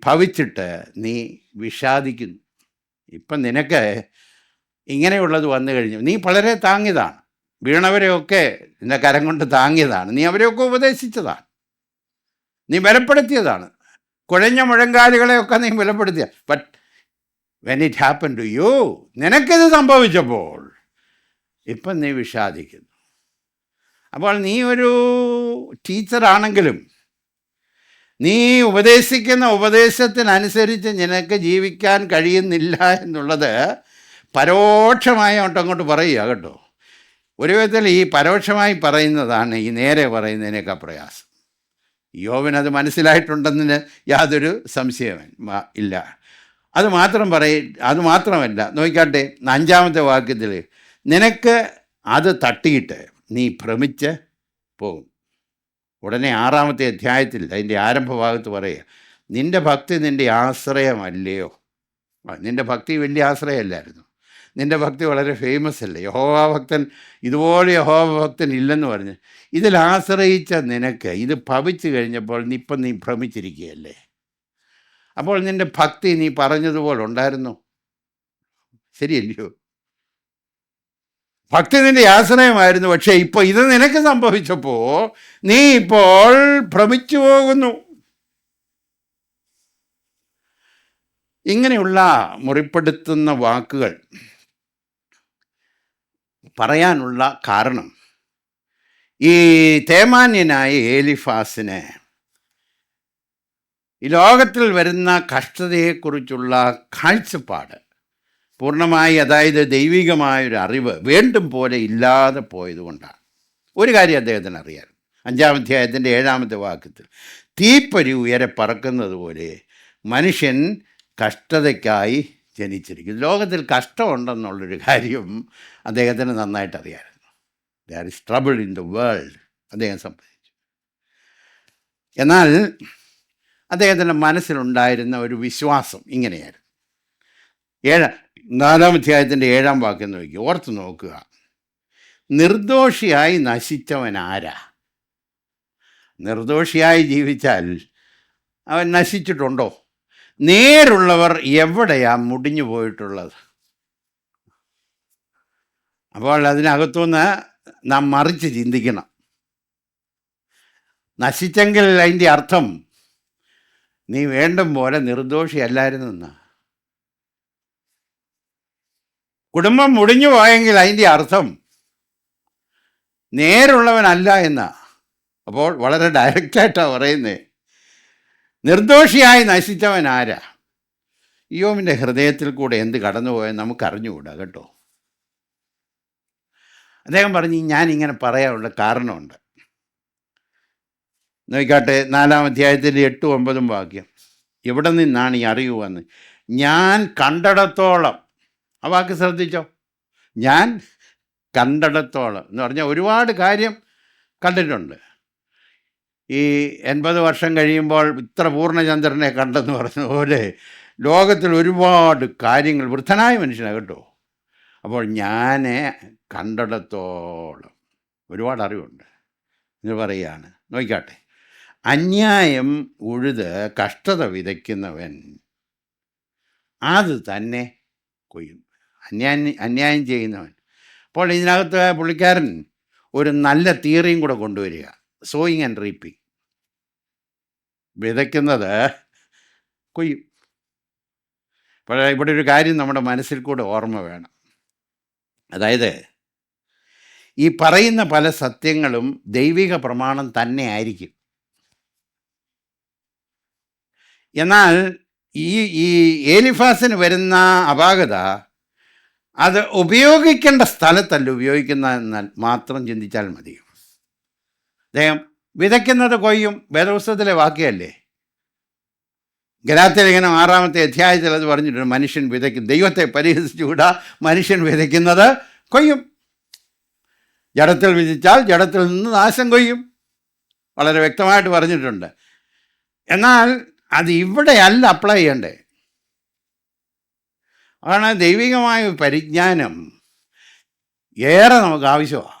ഭവിച്ചിട്ട് നീ വിഷാദിക്കുന്നു. ഇപ്പം നിനക്ക് ഇങ്ങനെയുള്ളത് വന്നു കഴിഞ്ഞു. നീ വളരെ താങ്ങിയതാണ്, വീണവരെയൊക്കെ നിന്റെ കരം കൊണ്ട് താങ്ങിയതാണ്, നീ അവരെയൊക്കെ ഉപദേശിച്ചതാണ്, നീ ബലപ്പെടുത്തിയതാണ്, കുഴഞ്ഞ മുഴങ്കാലുകളെയൊക്കെ നീ ബലപ്പെടുത്തിയ. But when it happen to you, നിനക്കിത് സംഭവിച്ചപ്പോൾ ഇപ്പം നീ വിഷാദിക്കുന്നു. അപ്പോൾ നീ ഒരു ടീച്ചറാണെങ്കിലും നീ ഉപദേശിക്കുന്ന ഉപദേശത്തിനനുസരിച്ച് നിനക്ക് ജീവിക്കാൻ കഴിയുന്നില്ല എന്നുള്ളത് പരോക്ഷമായി അങ്ങോട്ട് പറയുക കേട്ടോ. ഒരു വിധത്തിൽ ഈ പരോക്ഷമായി പറയുന്നതാണ് ഈ നേരെ പറയുന്നതിനേക്കാൾ പ്രയാസം. യോബിനത് മനസ്സിലായിട്ടുണ്ടെന്ന് യാതൊരു സംശയവും ഇല്ല. അത് മാത്രമല്ല, നോക്കിക്കാട്ടെ 5-ാമത്തെ വാക്യത്തിൽ, നിനക്ക് അത് തട്ടിയിട്ട് നീ ഭ്രമിച്ച് പോകും. ഉടനെ 6-ാമത്തെ അധ്യായത്തിൽ അതിൻ്റെ ആരംഭഭാഗത്ത് പറയുക, നിൻ്റെ ഭക്തി നിൻ്റെ ആശ്രയമല്ലയോ. നിൻ്റെ ഭക്തി വലിയ ആശ്രയമല്ലായിരുന്നു, നിൻ്റെ ഭക്തി വളരെ ഫേമസ് അല്ലേ. യഹോവാഭക്തൻ ഇതുപോലെ യഹോവാഭക്തൻ ഇല്ലെന്ന് പറഞ്ഞ് ഇതിൽ ആശ്രയിച്ച നിനക്ക് ഇത് ഭവിച്ചു കഴിഞ്ഞപ്പോൾ നീ ഭ്രമിച്ചിരിക്കുകയല്ലേ. അപ്പോൾ നിൻ്റെ ഭക്തി നീ പറഞ്ഞതുപോലെ ഉണ്ടായിരുന്നു, ശരിയല്ലയോ? ഭക്തി നിൻ്റെ ആശ്രയമായിരുന്നു, പക്ഷേ ഇപ്പോൾ ഇത് നിനക്ക് സംഭവിച്ചപ്പോൾ നീ ഇപ്പോൾ ഭ്രമിച്ചു പോകുന്നു. ഇങ്ങനെയുള്ള മുറിപ്പെടുത്തുന്ന വാക്കുകൾ പറയാനുള്ള കാരണം, ഈ തേമാന്യനായ ഏലിഫാസിന് ഈ ലോകത്തിൽ വരുന്ന കഷ്ടതയെക്കുറിച്ചുള്ള കാഴ്ചപ്പാട് പൂർണ്ണമായി, അതായത് ദൈവികമായൊരു അറിവ് വേണ്ടും പോലെ ഇല്ലാതെ പോയതുകൊണ്ടാണ്. ഒരു കാര്യം അദ്ദേഹത്തിന് അറിയാം, 5-ാം അധ്യായത്തിൻ്റെ 7-ാമത്തെ വാക്യത്തിൽ, തീപ്പൊരി ഉയരെ പറക്കുന്നത് പോലെ മനുഷ്യൻ കഷ്ടതയ്ക്കായി ജനിച്ചിരിക്കുന്നു. ലോകത്തിൽ കഷ്ടമുണ്ടെന്നുള്ളൊരു കാര്യം അദ്ദേഹത്തിന് നന്നായിട്ട് അറിയാമായിരുന്നു. There is trouble in the world അദ്ദേഹം സംബന്ധിച്ചു. എന്നാൽ അദ്ദേഹത്തിൻ്റെ മനസ്സിലുണ്ടായിരുന്ന ഒരു വിശ്വാസം ഇങ്ങനെയായിരുന്നു. 4-ാം അധ്യായത്തിൻ്റെ 7-ാം വാക്യം നോക്കി, ഓർത്ത് നോക്കുക, നിർദോഷിയായി നശിച്ചവൻ ആരാ? നിർദോഷിയായി ജീവിച്ചാൽ അവൻ നശിച്ചിട്ടുണ്ടോ? നേരുള്ളവർ എവിടെയാ മുടിഞ്ഞു പോയിട്ടുള്ളത്? അപ്പോൾ അതിനകത്തുനിന്ന് നാം മറിച്ച് ചിന്തിക്കണം. നശിച്ചെങ്കിൽ അതിൻ്റെ അർത്ഥം നീ വേണ്ടും പോലെ നിർദോഷിയല്ലായിരുന്നു എന്നാ. കുടുംബം മുടിഞ്ഞു പോയെങ്കിൽ അതിൻ്റെ അർത്ഥം നേരുള്ളവനല്ല എന്നാ. അപ്പോൾ വളരെ ഡയറക്റ്റായിട്ടാണ് പറയുന്നത്. നിർദോഷിയായി നശിച്ചവൻ ആരാ? യോബിൻ്റെ ഹൃദയത്തിൽ കൂടെ എന്ത് കടന്നുപോയെന്ന് നമുക്കറിഞ്ഞുകൂടാ കേട്ടോ. അദ്ദേഹം പറഞ്ഞ്, ഞാൻ ഇങ്ങനെ പറയാനുള്ള കാരണമുണ്ട്. നോക്കാട്ടെ, 4-ാം അധ്യായത്തിൻ്റെ 8-9 വാക്യം, എവിടെ നിന്നാണ് ഈ അറിവ് വന്ന്? ഞാൻ കണ്ടിടത്തോളം, ആ വാക്ക് ശ്രദ്ധിച്ചോ, ഞാൻ കണ്ടിടത്തോളം എന്ന് പറഞ്ഞാൽ ഒരുപാട് കാര്യം കണ്ടിട്ടുണ്ട്. ഈ 80 വർഷം കഴിയുമ്പോൾ ഇത്ര പൂർണ്ണചന്ദ്രനെ കണ്ടെന്ന് പറഞ്ഞ പോലെ ലോകത്തിൽ ഒരുപാട് കാര്യങ്ങൾ, വൃദ്ധനായ മനുഷ്യനാണ് കേട്ടോ. അപ്പോൾ ഞാൻ കണ്ടിടത്തോളം ഒരുപാട് അറിവുണ്ട് എന്ന് പറയുകയാണ്. നോക്കാട്ടെ, അന്യായം ഉഴുത് കഷ്ടത വിതയ്ക്കുന്നവൻ അത് തന്നെ കൊയ്യും. അന്യായം ചെയ്യുന്നവൻ. അപ്പോൾ ഇതിനകത്ത് പുള്ളിക്കാരൻ ഒരു നല്ല തിയറിയും കൂടെ കൊണ്ടുവരിക, സോയിങ് ആൻഡ് റീപ്പിങ്. വിതയ്ക്കുന്നത് കൊയ്യും. അപ്പോൾ ഇവിടെ ഒരു കാര്യം നമ്മുടെ മനസ്സിൽ കൂടെ ഓർമ്മ വേണം. അതായത് ഈ പറയുന്ന പല സത്യങ്ങളും ദൈവിക പ്രമാണം തന്നെ ആയിരിക്കും. എന്നാൽ ഈ എലീഫാസിന് വരുന്ന അപാകത അത് ഉപയോഗിക്കേണ്ട സ്ഥലത്തല്ല ഉപയോഗിക്കുന്ന എന്നാൽ മാത്രം ചിന്തിച്ചാൽ മതി. അദ്ദേഹം വിതയ്ക്കുന്നത് കൊയ്യും, വേദപുസ്തകത്തിലെ വാക്യമല്ലേ. ഗലാത്യലേഖനം 6-ാമത്തെ അധ്യായത്തിൽ അത് പറഞ്ഞിട്ടുണ്ട്, മനുഷ്യൻ വിതയ്ക്കും. ദൈവത്തെ പരിഹസിച്ചുകൂടാ, മനുഷ്യൻ വിതയ്ക്കുന്നത് കൊയ്യും. ജഡത്തിൽ വിധിച്ചാൽ ജഡത്തിൽ നിന്ന് നാശം കൊയ്യും, വളരെ വ്യക്തമായിട്ട് പറഞ്ഞിട്ടുണ്ട്. എന്നാൽ അത് ഇവിടെയല്ല അപ്ലൈ ചെയ്യണ്ടേ. അതാണ് ദൈവികമായ പരിജ്ഞാനം ഏറെ നമുക്ക് ആവശ്യമാണ്.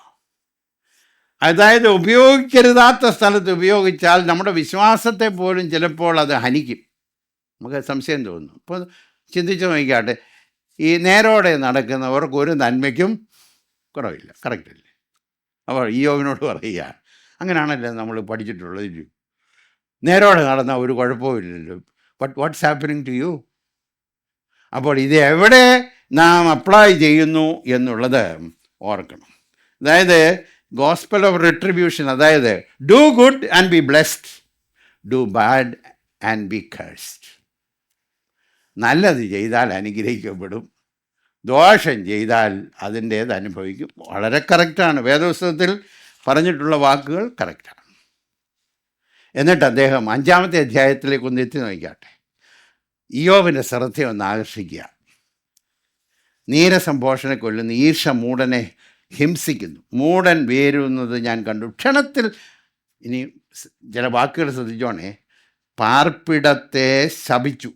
അതായത് ഉപയോഗിക്കരുതാത്ത സ്ഥലത്ത് ഉപയോഗിച്ചാൽ നമ്മുടെ വിശ്വാസത്തെ പോലും ചിലപ്പോൾ അത് ഹനിക്കും. നമുക്ക് സംശയം തോന്നുന്നു. ഇപ്പോൾ ചിന്തിച്ച് നോക്കിക്കാട്ടെ, ഈ നേരോടെ നടക്കുന്നവർക്ക് ഒരു നന്മയ്ക്കും കുറവില്ല. കറക്റ്റല്ലേ? അപ്പോൾ ഇയ്യോബിനോട് പറയുക, അങ്ങനെയാണല്ലോ നമ്മൾ പഠിച്ചിട്ടുള്ളത്. നേരോടെ നടന്നാൽ ഒരു കുഴപ്പമില്ലല്ലോ. But what's happening to you? അപ്പോൾ ഇത് എവിടെ നാം അപ്ലൈ ചെയ്യുന്നു എന്നുള്ളത് ഓർക്കണം. അതായത് ഗോസ്പൽ ഓഫ് റിട്രിബ്യൂഷൻ, അതായത് do good and be blessed, do bad and be cursed. നല്ലത് ചെയ്താൽ അനുഗ്രഹിക്കപ്പെടും, ദോഷം ചെയ്താൽ അതിൻ്റേത് അനുഭവിക്കും. വളരെ കറക്റ്റാണ്. വേദപുസ്തകത്തിൽ പറഞ്ഞിട്ടുള്ള വാക്കുകൾ കറക്റ്റാണ്. എന്നിട്ട് അദ്ദേഹം 5-ാമത്തെ അധ്യായത്തിലേക്ക് ഒന്ന് എത്തി നോക്കിക്കാട്ടെ. ഇയ്യോബിൻ്റെ ശ്രദ്ധ ഒന്ന് ആകർഷിക്കുക. നീരസംഭോഷനെ കൊല്ലുന്ന ഈർഷ മൂടനെ ഹിംസിക്കുന്നു, മൂടൻ വേരുന്നത് ഞാൻ കണ്ടു. ക്ഷണത്തിൽ, ഇനി ചില വാക്കുകൾ ശ്രദ്ധിച്ചോണേ, പാർപ്പിടത്തെ ശപിച്ചു,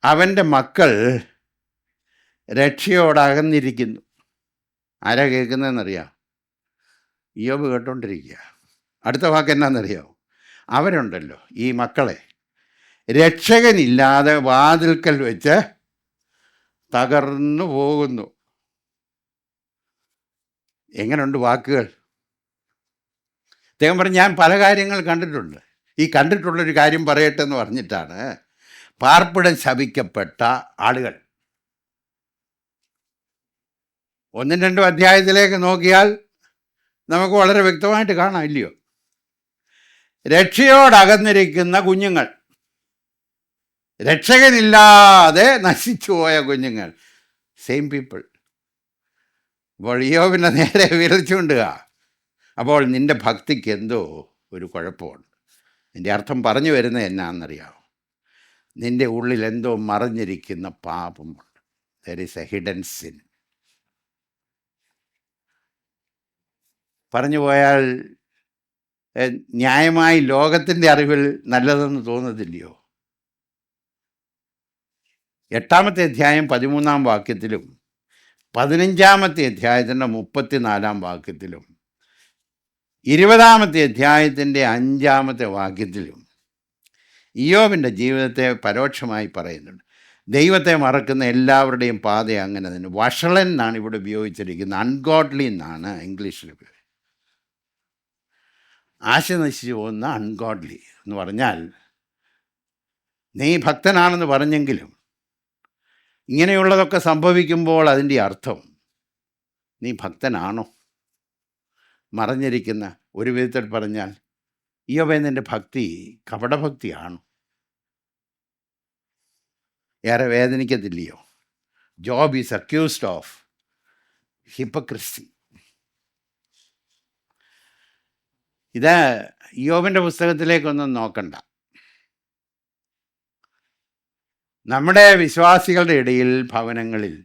അവൻ്റെ മക്കൾ രക്ഷയോടകന്നിരിക്കുന്നു. ആരാ കേൾക്കുന്നതെന്നറിയാം? ഇയ്യോബ് കേട്ടോണ്ടിരിക്കുക. അടുത്ത വാക്ക് എന്നാണെന്നറിയാമോ? അവരുണ്ടല്ലോ, ഈ മക്കളെ രക്ഷകനില്ലാതെ വാതിൽക്കൽ വെച്ച് തകർന്നു പോകുന്നു. എങ്ങനെയുണ്ട് വാക്കുകൾ? അദ്ദേഹം പറഞ്ഞു, ഞാൻ പല കാര്യങ്ങൾ കണ്ടിട്ടുണ്ട്, ഈ കണ്ടിട്ടുള്ളൊരു കാര്യം പറയട്ടെ എന്ന് പറഞ്ഞിട്ടാണ് പാർപ്പിടം ശപിക്കപ്പെട്ട ആളുകൾ. 1-2 അധ്യായത്തിലേക്ക് നോക്കിയാൽ നമുക്ക് വളരെ വ്യക്തമായിട്ട് കാണാം, ഇല്ലയോ? രക്ഷയോടകന്നിരിക്കുന്ന കുഞ്ഞുങ്ങൾ, രക്ഷകനില്ലാതെ നശിച്ചുപോയ കുഞ്ഞുങ്ങൾ, സെയിം പീപ്പിൾ. അപ്പോൾ ഇയ്യോബിനെ നേരെ വിരച്ചുകൊണ്ടുക. അപ്പോൾ നിൻ്റെ ഭക്തിക്ക് എന്തോ ഒരു കുഴപ്പമുണ്ട്. നിൻ്റെ അർത്ഥം പറഞ്ഞു വരുന്നത് എന്നാണെന്നറിയാമോ? നിൻ്റെ ഉള്ളിൽ എന്തോ മറഞ്ഞിരിക്കുന്ന പാപമുണ്ട്. There is a hidden sin. പറഞ്ഞു പോയാൽ ന്യായമായി ലോകത്തിൻ്റെ അറിവിൽ നല്ലതെന്ന് തോന്നുന്നില്ലയോ? 8-ാമത്തെ അധ്യായം 13-ാം വാക്യത്തിലും 15-ാമത്തെ അധ്യായത്തിൻ്റെ 34-ാം വാക്യത്തിലും 20-ാമത്തെ അധ്യായത്തിൻ്റെ 5-ാമത്തെ വാക്യത്തിലും ഇയ്യോബിൻ്റെ ജീവിതത്തെ പരോക്ഷമായി പറയുന്നുണ്ട്. ദൈവത്തെ മറക്കുന്ന എല്ലാവരുടെയും പാത അങ്ങനെ തന്നെ. വഷളൻ എന്നാണ് ഇവിടെ ഉപയോഗിച്ചിരിക്കുന്നത്, അൺഗോഡ്ലി എന്നാണ് ഇംഗ്ലീഷിൽ ഉപയോഗിച്ചത്. ആശ നശിച്ചു പോകുന്ന അൺഗോഡ്ലി എന്ന് പറഞ്ഞാൽ, നീ ഭക്തനാണെന്ന് പറഞ്ഞെങ്കിലും ഇങ്ങനെയുള്ളതൊക്കെ സംഭവിക്കുമ്പോൾ അതിൻ്റെ അർത്ഥം നീ ഭക്തനാണോ? മറഞ്ഞിരിക്കുന്ന, ഒരു വിധത്തിൽ പറഞ്ഞാൽ ഇയ്യോബേ, നിൻ്റെ ഭക്തി കപടഭക്തിയാണോ? ഏറെ വേദനിക്കത്തില്ലയോ? Job is accused of hypocrisy. ഇത് ഇയ്യോബിൻ്റെ പുസ്തകത്തിലേക്കൊന്നും നോക്കണ്ട. നമ്മുടെ വിശ്വാസികളുടെ ഇടയിൽ, ഭവനങ്ങളിൽ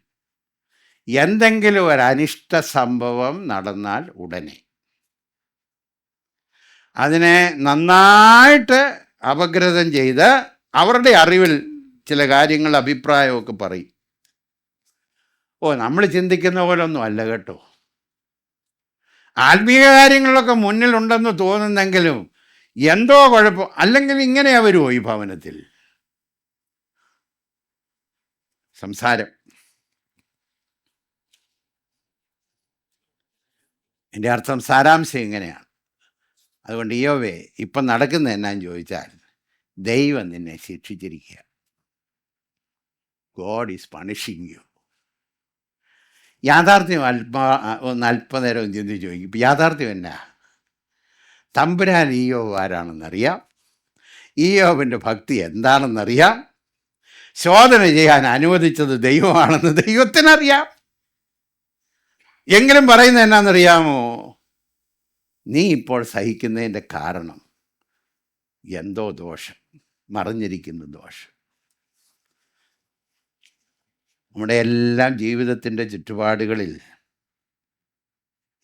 എന്തെങ്കിലും ഒരു അനിഷ്ട സംഭവം നടന്നാൽ ഉടനെ അതിനെ നന്നായിട്ട് അപഗ്രഥം ചെയ്ത് അവരുടെ അറിവിൽ ചില കാര്യങ്ങൾ, അഭിപ്രായമൊക്കെ പറയും. നമ്മൾ ചിന്തിക്കുന്ന പോലൊന്നും അല്ല കേട്ടോ. ആത്മീയ കാര്യങ്ങളൊക്കെ മുന്നിലുണ്ടെന്ന് തോന്നുന്നെങ്കിലും എന്തോ കുഴപ്പം, അല്ലെങ്കിൽ ഇങ്ങനെയാ വരുമോ ഈ ഭവനത്തിൽ സംസാരം? എൻ്റെ അർത്ഥം സാരാംശം ഇങ്ങനെയാണ്. അതുകൊണ്ട് ഇയ്യോബേ, ഇപ്പം നടക്കുന്ന എന്നാന്ന് ചോദിച്ചാൽ ദൈവം നിന്നെ ശിക്ഷിച്ചിരിക്കുക. God is punishing you. യാഥാർത്ഥ്യം അല്പനേരം ചിന്തിച്ച് ചോദിക്കും. യാഥാർത്ഥ്യം എന്നാ? തമ്പുരാൻ ഇയ്യോബ് ആരാണെന്നറിയാം, ഇയ്യോബിൻ്റെ ഭക്തി എന്താണെന്നറിയാം, ശോധന ചെയ്യാൻ അനുവദിച്ചത് ദൈവമാണെന്ന് ദൈവത്തിനറിയാം. എങ്കിലും പറയുന്നത് എന്നാണെന്നറിയാമോ? നീ ഇപ്പോൾ സഹിക്കുന്നതിൻ്റെ കാരണം എന്തോ ദോഷം, മറഞ്ഞിരിക്കുന്ന ദോഷം. നമ്മുടെ എല്ലാം ജീവിതത്തിൻ്റെ ചുറ്റുപാടുകളിൽ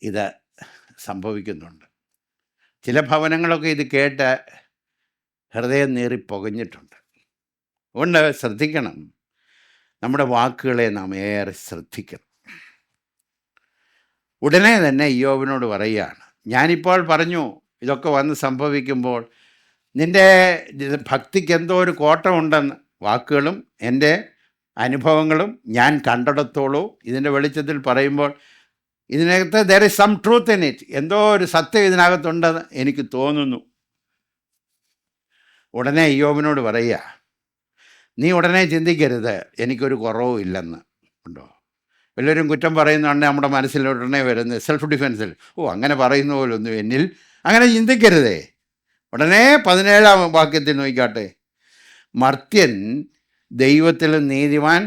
ഇത് സംഭവിക്കുന്നുണ്ട്. ചില ഭവനങ്ങളൊക്കെ ഇത് കേട്ട് ഹൃദയം നീറി പുകഞ്ഞിട്ടുണ്ട്. അതുകൊണ്ട് ശ്രദ്ധിക്കണം, നമ്മുടെ വാക്കുകളെ നാം ഏറെ ശ്രദ്ധിക്കണം. ഉടനെ തന്നെ ഇയ്യോബിനോട് പറയുകയാണ്, ഞാനിപ്പോൾ പറഞ്ഞു ഇതൊക്കെ വന്ന് സംഭവിക്കുമ്പോൾ നിൻ്റെ ഭക്തിക്ക് എന്തോ ഒരു കോട്ടമുണ്ടെന്ന്. വാക്കുകളും എൻ്റെ അനുഭവങ്ങളും ഞാൻ കണ്ടെടുത്തോളൂ ഇതിൻ്റെ വെളിച്ചത്തിൽ പറയുമ്പോൾ ഇതിനകത്ത് there is some truth in it, എന്തോ ഒരു സത്യം ഇതിനകത്തുണ്ടെന്ന് എനിക്ക് തോന്നുന്നു. ഉടനെ ഇയ്യോബിനോട് പറയുക, നീ ഉടനെ ചിന്തിക്കരുത് എനിക്കൊരു കുറവും ഇല്ലെന്ന്. ഉണ്ടോ? വല്ലവരും കുറ്റം പറയുന്നുണ്ടെങ്കിൽ നമ്മുടെ മനസ്സിൽ ഉടനെ വരുന്നത് സെൽഫ് ഡിഫെൻസിൽ, അങ്ങനെ പറയുന്ന പോലൊന്നും എന്നിൽ, അങ്ങനെ ചിന്തിക്കരുതേ. ഉടനെ 17-ാം വാക്യത്തിൽ നോക്കിക്കാട്ടെ, മർത്യൻ ദൈവത്തിലും നീതിമാൻ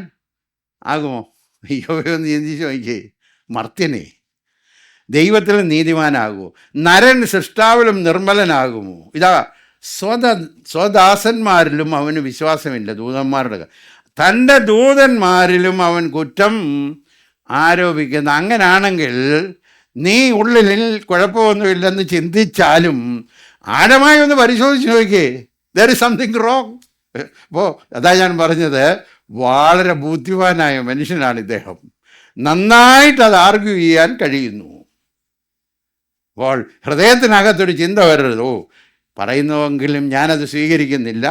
ആകുമോ? ഇയ്യോബേ ഒന്ന് ചിന്തിച്ച് നോക്കിയേ. മർത്യനെ ദൈവത്തിലും നീതിമാനാകുമോ? നരൻ സൃഷ്ടാവിലും നിർമ്മലനാകുമോ? ഇതാ സ്വദാസന്മാരിലും അവന് വിശ്വാസമില്ല. ദൂതന്മാരുടെ തൻ്റെ ദൂതന്മാരിലും അവൻ കുറ്റം ആരോപിക്കുന്നു. അങ്ങനാണെങ്കിൽ നീ ഉള്ളിൽ കുഴപ്പമൊന്നുമില്ലെന്ന് ചിന്തിച്ചാലും ആഴമായി ഒന്ന് പരിശോധിച്ച് നോക്കിയേ, there is something wrong. അപ്പോൾ അതാ ഞാൻ പറഞ്ഞത്, വളരെ ബുദ്ധിമാനായ മനുഷ്യനാണ് ഇദ്ദേഹം. നന്നായിട്ട് അത് ആർഗ്യൂ ചെയ്യാൻ കഴിയുന്നു. അപ്പോൾ ഹൃദയത്തിനകത്തൊരു ചിന്ത വരരുതോ, പറയുന്നുവെങ്കിലും ഞാനത് സ്വീകരിക്കുന്നില്ല,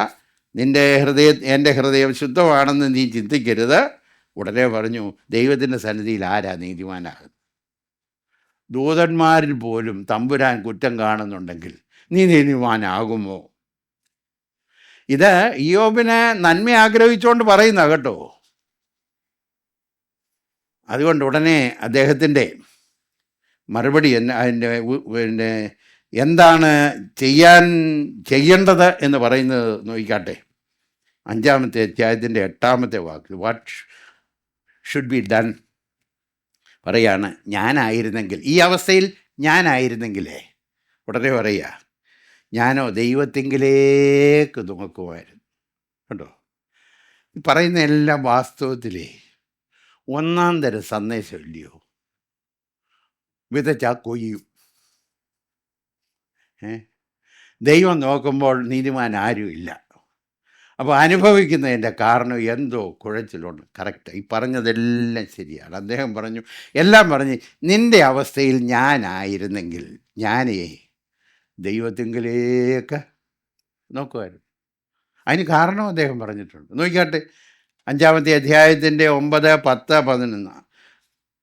എൻ്റെ ഹൃദയം ശുദ്ധമാണെന്ന് നീ ചിന്തിക്കരുത്. ഉടനെ പറഞ്ഞു, ദൈവത്തിൻ്റെ സന്നിധിയിൽ ആരാ നീതിമാനാകുന്നത്? ദൂതന്മാരിൽ പോലും തമ്പുരാൻ കുറ്റം കാണുന്നുണ്ടെങ്കിൽ നീ നീതിമാനാകുമോ? ഇത് ഇയ്യോബിന് നന്മ ആഗ്രഹിച്ചുകൊണ്ട് പറയുന്ന കേട്ടോ. അതുകൊണ്ട് ഉടനെ അദ്ദേഹത്തിൻ്റെ മറുപടി അതിൻ്റെ എന്താണ് ചെയ്യേണ്ടത് എന്ന് പറയുന്നത് നോക്കിക്കാട്ടെ. 5-ാമത്തെ അധ്യായത്തിൻ്റെ 8-ാമത്തെ വാക്ക്, വാട്ട് ഷുഡ് ബി ഡൺ പറയാണ്. ഞാനായിരുന്നെങ്കിൽ, ഈ അവസ്ഥയിൽ ഞാനായിരുന്നെങ്കിലേ, ഉടനെ പറയുക, ഞാനോ ദൈവത്തിങ്കിലേക്ക് നോക്കുമായിരുന്നു. കേട്ടോ, പറയുന്ന എല്ലാം വാസ്തവത്തിലേ ഒന്നാം തരം സന്ദേശം ഇല്ലയോ? വിതച്ചാ കൊയ്യും. ദൈവം നോക്കുമ്പോൾ നീതിമാൻ ആരുമില്ല. അപ്പോൾ അനുഭവിക്കുന്നതിൻ്റെ കാരണം എന്തോ കുഴച്ചിലുണ്ട്. കറക്റ്റ്, ഈ പറഞ്ഞതെല്ലാം ശരിയാണ്. അദ്ദേഹം പറഞ്ഞു, എല്ലാം പറഞ്ഞ് നിൻ്റെ അവസ്ഥയിൽ ഞാനായിരുന്നെങ്കിൽ ഞാനേ ദൈവത്തിങ്കിലേക്ക് നോക്കുമായിരുന്നു. അതിന് കാരണം അദ്ദേഹം പറഞ്ഞിട്ടുണ്ട്. നോക്കിക്കാട്ടെ, 5-ാമത്തെ അധ്യായത്തിൻ്റെ 9, 10,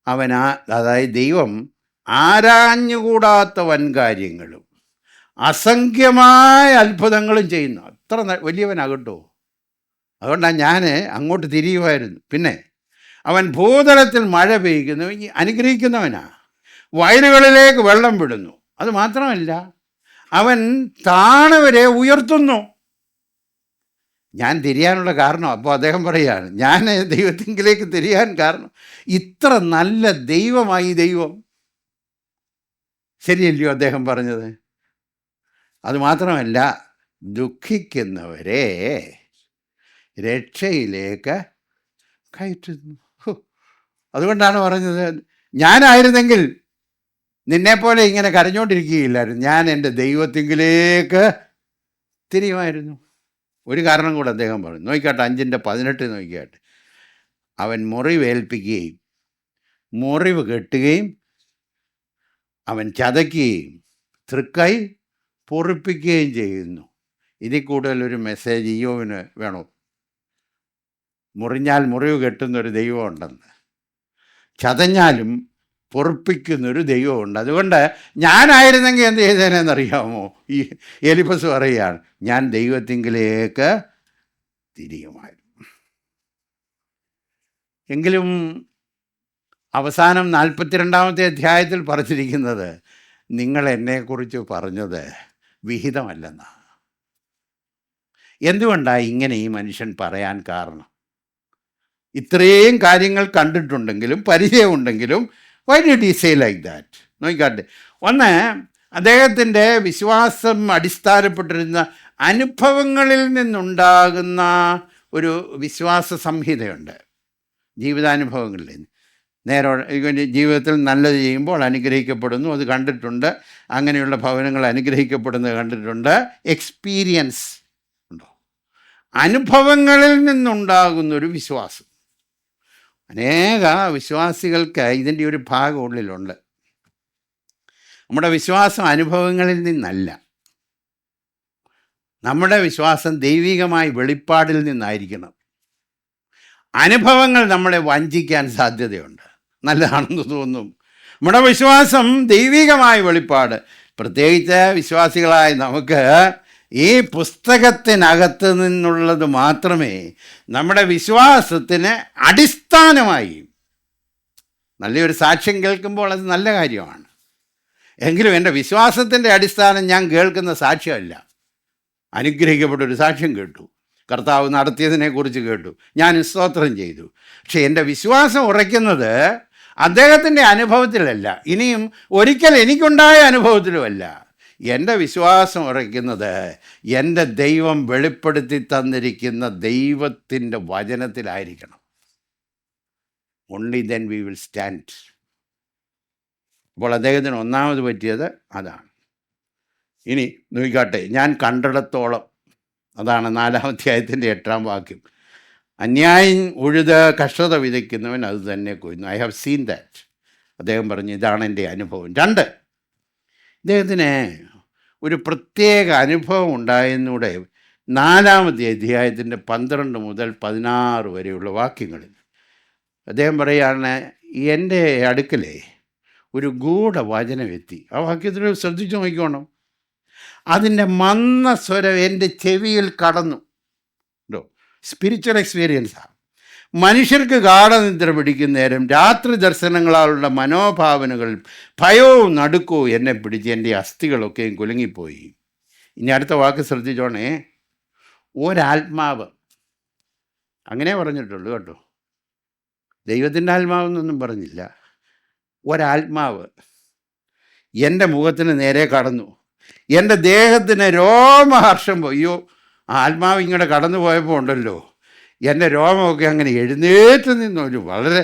11 അതായത് ദൈവം ആരാഞ്ഞുകൂടാത്ത വൻകാര്യങ്ങളും അസംഖ്യമായ അത്ഭുതങ്ങളും ചെയ്യുന്നു. അത്ര വലിയവനാകട്ടോ. അതുകൊണ്ടാണ് ഞാൻ അങ്ങോട്ട് തിരിയുമായിരുന്നു. പിന്നെ അവൻ ഭൂതലത്തിൽ മഴ പെയ്യ്ക്കുന്നു, അനുഗ്രഹിക്കുന്നവനാ. വയലുകളിലേക്ക് വെള്ളം വിടുന്നു. അത് മാത്രമല്ല, അവൻ താണവരെ ഉയർത്തുന്നു. ഞാൻ തിരിയാനുള്ള കാരണം, അപ്പോൾ അദ്ദേഹം പറയുകയാണ്, ഞാൻ ദൈവത്തിങ്കിലേക്ക് തിരിയാൻ കാരണം ഇത്ര നല്ല ദൈവമായി ദൈവം. ശരിയല്ലയോ അദ്ദേഹം പറഞ്ഞത്? അതുമാത്രമല്ല, ദുഃഖിക്കുന്നവരെ രക്ഷയിലേക്ക് കയറ്റുന്നു. അതുകൊണ്ടാണ് പറഞ്ഞത്, ഞാനായിരുന്നെങ്കിൽ നിന്നെപ്പോലെ ഇങ്ങനെ കരഞ്ഞുകൊണ്ടിരിക്കുകയില്ലായിരുന്നു, ഞാൻ എൻ്റെ ദൈവത്തിങ്കിലേക്ക് തിരിയുമായിരുന്നു. ഒരു കാരണം കൂടെ അദ്ദേഹം പറഞ്ഞു. നോക്കിക്കാട്ടെ, 5-18 നോക്കിക്കാട്ടെ. അവൻ മുറിവേൽപ്പിക്കുകയും മുറിവ് കെട്ടുകയും അവൻ ചതയ്ക്കുകയും തൃക്കൈ പൊറിപ്പിക്കുകയും ചെയ്യുന്നു. ഇതിൽ കൂടുതലൊരു മെസ്സേജ് ഇയ്യോബിന് വേണോ? മുറിഞ്ഞാൽ മുറിവ് കെട്ടുന്നൊരു ദൈവമുണ്ടെന്ന്, ചതഞ്ഞാലും പൊറുപ്പിക്കുന്നൊരു ദൈവമുണ്ട്. അതുകൊണ്ട് ഞാനായിരുന്നെങ്കിൽ എന്ത് ചെയ്തേനെന്നറിയാമോ? ഈ എലിപ്പസ് പറയുകയാണ്, ഞാൻ ദൈവത്തിങ്കിലേക്ക് തിരിയുമായിരുന്നു. എങ്കിലും അവസാനം 42-ാമത്തെ അധ്യായത്തിൽ പറഞ്ഞിരിക്കുന്നത്, നിങ്ങൾ എന്നെക്കുറിച്ച് പറഞ്ഞത് വിഹിതമല്ലെന്നാണ്. എന്തുകൊണ്ടാണ് ഇങ്ങനെ ഈ മനുഷ്യൻ പറയാൻ കാരണം? ഇത്രയും കാര്യങ്ങൾ കണ്ടിട്ടുണ്ടെങ്കിലും പരിചയമുണ്ടെങ്കിലും why did he say like that? നോക്കിക്കാട്ടെ. ഒന്ന്, അദ്ദേഹത്തിൻ്റെ വിശ്വാസം അടിസ്ഥാനപ്പെട്ടിരുന്ന അനുഭവങ്ങളിൽ നിന്നുണ്ടാകുന്ന ഒരു വിശ്വാസ സംഹിതയുണ്ട്. ജീവിതാനുഭവങ്ങളിൽ നിന്ന് ജീവിതത്തിൽ നല്ലത് ചെയ്യുമ്പോൾ അനുഗ്രഹിക്കപ്പെടുന്നു, അത് കണ്ടിട്ടുണ്ട്. അങ്ങനെയുള്ള ഭവനങ്ങൾ അനുഗ്രഹിക്കപ്പെടുന്നത് കണ്ടിട്ടുണ്ട്. എക്സ്പീരിയൻസ് ഉണ്ടോ? അനുഭവങ്ങളിൽ നിന്നുണ്ടാകുന്നൊരു വിശ്വാസം. അനേക വിശ്വാസികൾക്ക് ഇതിൻ്റെ ഒരു ഭാഗം ഉള്ളിലുണ്ട്. നമ്മുടെ വിശ്വാസം അനുഭവങ്ങളിൽ നിന്നല്ല, നമ്മുടെ വിശ്വാസം ദൈവികമായ വെളിപ്പാടിൽ നിന്നായിരിക്കണം. അനുഭവങ്ങൾ നമ്മളെ വഞ്ചിക്കാൻ സാധ്യതയുണ്ട്, നല്ലതാണെന്ന് തോന്നും. നമ്മുടെ വിശ്വാസം ദൈവികമായ വെളിപ്പാട്, പ്രത്യേകിച്ച് വിശ്വാസികളായ നമുക്ക് ഈ പുസ്തകത്തിനകത്ത് നിന്നുള്ളത് മാത്രമേ നമ്മുടെ വിശ്വാസത്തിന് അടിസ്ഥാനമായി. നല്ലൊരു സാക്ഷ്യം കേൾക്കുമ്പോൾ അത് നല്ല കാര്യമാണ്. എങ്കിലും എൻ്റെ വിശ്വാസത്തിൻ്റെ അടിസ്ഥാനം ഞാൻ കേൾക്കുന്ന സാക്ഷ്യമല്ല. അനുഗ്രഹിക്കപ്പെട്ടൊരു സാക്ഷ്യം കേട്ടു, കർത്താവ് നടത്തിയതിനെക്കുറിച്ച് കേട്ടു, ഞാൻ സ്തോത്രം ചെയ്തു. പക്ഷെ എൻ്റെ വിശ്വാസം ഉറയ്ക്കുന്നത് അദ്ദേഹത്തിൻ്റെ അനുഭവത്തിലല്ല, ഇനിയും ഒരിക്കൽ എനിക്കുണ്ടായ അനുഭവത്തിലുമല്ല. എൻ്റെ വിശ്വാസം ഉറയ്ക്കുന്നത് എൻ്റെ ദൈവം വെളിപ്പെടുത്തി തന്നിരിക്കുന്ന ദൈവത്തിൻ്റെ വചനത്തിലായിരിക്കണം. Only then we will stand. അപ്പോൾ അദ്ദേഹത്തിന് ഒന്നാമത് പറ്റിയത് അതാണ്. ഇനി നോക്കിക്കാട്ടെ, ഞാൻ കണ്ടിടത്തോളം, അതാണ് 4-ാം അധ്യായത്തിൻ്റെ 8-ാം വാക്യം. അന്യായം ഉഴുത് കഷ്ടത വിതയ്ക്കുന്നവൻ അത് തന്നെ കൊയ്യുന്നു. I have seen that. അദ്ദേഹം പറഞ്ഞു, ഇതാണ് എൻ്റെ അനുഭവം. 2, ഇദ്ദേഹത്തിന് ഒരു പ്രത്യേക അനുഭവം ഉണ്ടായെന്നൂടെ 4-ാമത്തെ അധ്യായത്തിൻ്റെ 12 മുതൽ 16 വരെയുള്ള വാക്യങ്ങളിൽ അദ്ദേഹം പറയുകയാണ്, എൻ്റെ അടുക്കലേ ഒരു ഗൂഢവചനം എത്തി. ആ വാക്യത്തിൽ ശ്രദ്ധിച്ചു നോക്കിക്കോണം. അതിൻ്റെ മന്ന സ്വരം എൻ്റെ ചെവിയിൽ കടന്നു. ഉണ്ടോ? സ്പിരിച്വൽ എക്സ്പീരിയൻസാണ്. മനുഷ്യർക്ക് ഗാഠനിദ്ര പിടിക്കുന്ന നേരം രാത്രി ദർശനങ്ങളാലുള്ള മനോഭാവനകൾ ഭയവും നടുക്കവും എന്നെ പിടിച്ച് എൻ്റെ അസ്ഥികളൊക്കെയും കുലുങ്ങിപ്പോയി. ഇനി അടുത്ത വാക്ക് ശ്രദ്ധിച്ചോണേ, ഒരാത്മാവ്. അങ്ങനെ പറഞ്ഞിട്ടുള്ളൂ കേട്ടോ, ദൈവത്തിൻ്റെ ആത്മാവെന്നൊന്നും പറഞ്ഞില്ല. ഒരാത്മാവ് എൻ്റെ മുഖത്തിന് നേരെ കടന്നു, എൻ്റെ ദേഹത്തിന് രോമഹർഷം പോയി. അയ്യോ, ആത്മാവ് ഇങ്ങോട്ട് കടന്നു പോയപ്പോൾ ഉണ്ടല്ലോ, എൻ്റെ രോമമൊക്കെ അങ്ങനെ എഴുന്നേറ്റ് നിന്നൊരു വളരെ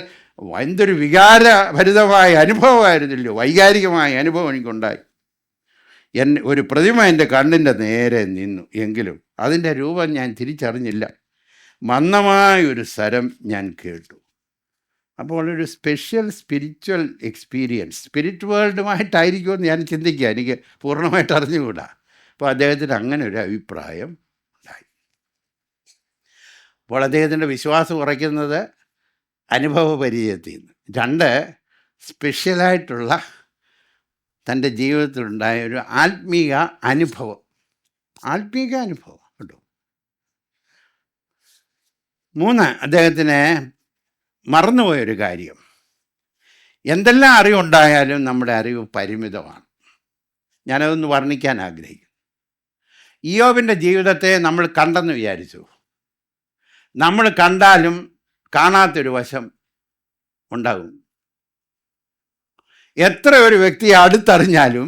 എന്തൊരു വികാരഭരിതമായ അനുഭവമായിരുന്നല്ലോ, വൈകാരികമായ അനുഭവം എനിക്കുണ്ടായി. ഒരു പ്രതിമ എൻ്റെ കണ്ണിൻ്റെ നേരെ നിന്നു, എങ്കിലും അതിൻ്റെ രൂപം ഞാൻ തിരിച്ചറിഞ്ഞില്ല. മന്ദമായൊരു സ്വരം ഞാൻ കേട്ടു. അപ്പോൾ ഒരു സ്പെഷ്യൽ സ്പിരിച്വൽ എക്സ്പീരിയൻസ്, സ്പിരിറ്റ് വേൾഡുമായിട്ടായിരിക്കുമെന്ന് ഞാൻ ചിന്തിക്കുക, എനിക്ക് പൂർണ്ണമായിട്ട് അറിഞ്ഞുകൂടാ. അപ്പോൾ അദ്ദേഹത്തിന് അങ്ങനെ ഒരു അഭിപ്രായം ഉണ്ടായി. അപ്പോൾ അദ്ദേഹത്തിൻ്റെ വിശ്വാസം ഉറയ്ക്കുന്നത് അനുഭവ പരിചയത്തിൽ നിന്ന്. 2, സ്പെഷ്യലായിട്ടുള്ള തൻ്റെ ജീവിതത്തിലുണ്ടായ ഒരു ആത്മീക അനുഭവം കേട്ടോ. 3, അദ്ദേഹത്തിന് മറന്നുപോയൊരു കാര്യം. എന്തെല്ലാം അറിവുണ്ടായാലും നമ്മുടെ അറിവ് പരിമിതമാണ്. ഞാനതൊന്ന് വർണ്ണിക്കാൻ ആഗ്രഹിക്കുന്നു. ഇയ്യോബിൻ്റെ ജീവിതത്തെ നമ്മൾ കണ്ടെന്ന് വിചാരിച്ചു. നമ്മൾ കണ്ടാലും കാണാത്തൊരു വശം ഉണ്ടാകും. എത്ര ഒരു വ്യക്തിയെ അടുത്തറിഞ്ഞാലും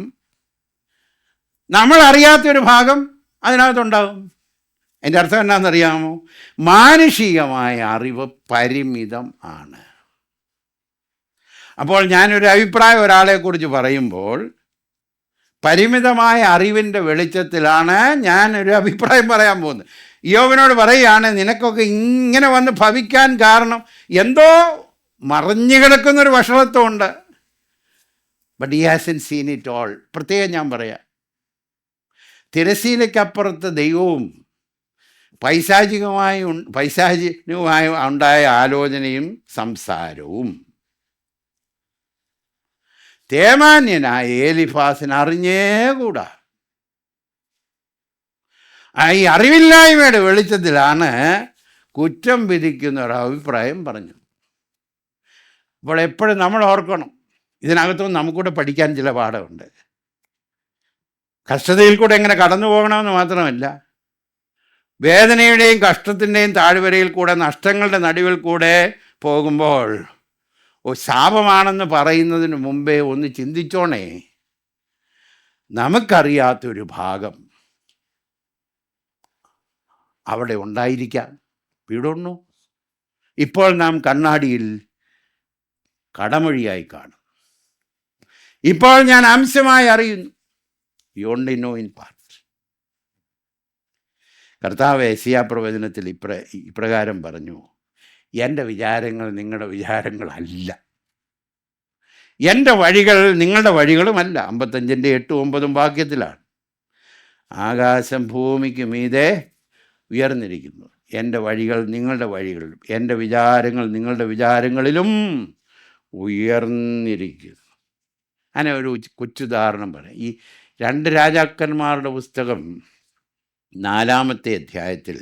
നമ്മൾ അറിയാത്തൊരു ഭാഗം അതിനകത്തുണ്ടാകും. എൻ്റെ അർത്ഥം എന്നാണെന്നറിയാമോ? മാനുഷികമായ അറിവ് പരിമിതം ആണ്. അപ്പോൾ ഞാനൊരു അഭിപ്രായം ഒരാളെക്കുറിച്ച് പറയുമ്പോൾ പരിമിതമായ അറിവിൻ്റെ വെളിച്ചത്തിലാണ് ഞാനൊരു അഭിപ്രായം പറയാൻ പോകുന്നത്. ഇയ്യോബിനോട് പറയുകയാണ്, നിനക്കൊക്കെ ഇങ്ങനെ വന്ന് ഭവിക്കാൻ കാരണം എന്തോ മറിഞ്ഞു കിടക്കുന്നൊരു വഷളത്വമുണ്ട്. But he hasn't seen it all. പ്രത്യേകം ഞാൻ പറയാം, തിരശ്ശീലയ്ക്കപ്പുറത്ത് ദൈവവും പൈശാചികമായി ഉണ്ടായ ആലോചനയും സംസാരവും. തേമാന്യനായ എലീഫാസിന് അറിഞ്ഞേകൂടാ. ഈ അറിവില്ലായ്മയുടെ വെളിച്ചത്തിലാണ് കുറ്റം വിധിക്കുന്ന ഒരു അഭിപ്രായം പറഞ്ഞു. അപ്പോൾ എപ്പോഴും നമ്മൾ ഓർക്കണം, ഇതിനകത്തും നമുക്കൂടെ പഠിക്കാൻ ചില പാഠമുണ്ട്. കഷ്ടതയിൽ കൂടെ എങ്ങനെ കടന്നു പോകണമെന്ന് മാത്രമല്ല, വേദനയുടെയും കഷ്ടത്തിൻ്റെയും താഴ്വരയിൽ കൂടെ, നഷ്ടങ്ങളുടെ നടുവിൽ കൂടെ പോകുമ്പോൾ ശാപമാണെന്ന് പറയുന്നതിന് മുമ്പേ ഒന്ന് ചിന്തിച്ചോണേ, നമുക്കറിയാത്തൊരു ഭാഗം അവിടെ ഉണ്ടായിരിക്കാം. വീടുന്നു ഇപ്പോൾ നാം കണ്ണാടിയിൽ കടമൊഴിയായി കാണും. ഇപ്പോൾ ഞാൻ അംശമായി അറിയുന്നു. You only know in part. കർത്താവ് യെശയ്യാ പ്രവചനത്തിൽ ഇപ്രകാരം പറഞ്ഞു, എൻ്റെ വിചാരങ്ങൾ നിങ്ങളുടെ വിചാരങ്ങളല്ല, എൻ്റെ വഴികൾ നിങ്ങളുടെ വഴികളുമല്ല. 55:8-9 വാക്യത്തിലാണ്. ആകാശം ഭൂമിക്ക് മീതെ ഉയർന്നിരിക്കുന്നു, എൻ്റെ വഴികൾ നിങ്ങളുടെ വഴികളിലും എൻ്റെ വിചാരങ്ങൾ നിങ്ങളുടെ വിചാരങ്ങളിലും ഉയർന്നിരിക്കുന്നു. അങ്ങനെ ഒരു കൊച്ചുദാഹരണം പറയാം. ഈ 2 രാജാക്കന്മാരുടെ പുസ്തകം 4-ാമത്തെ അധ്യായത്തിൽ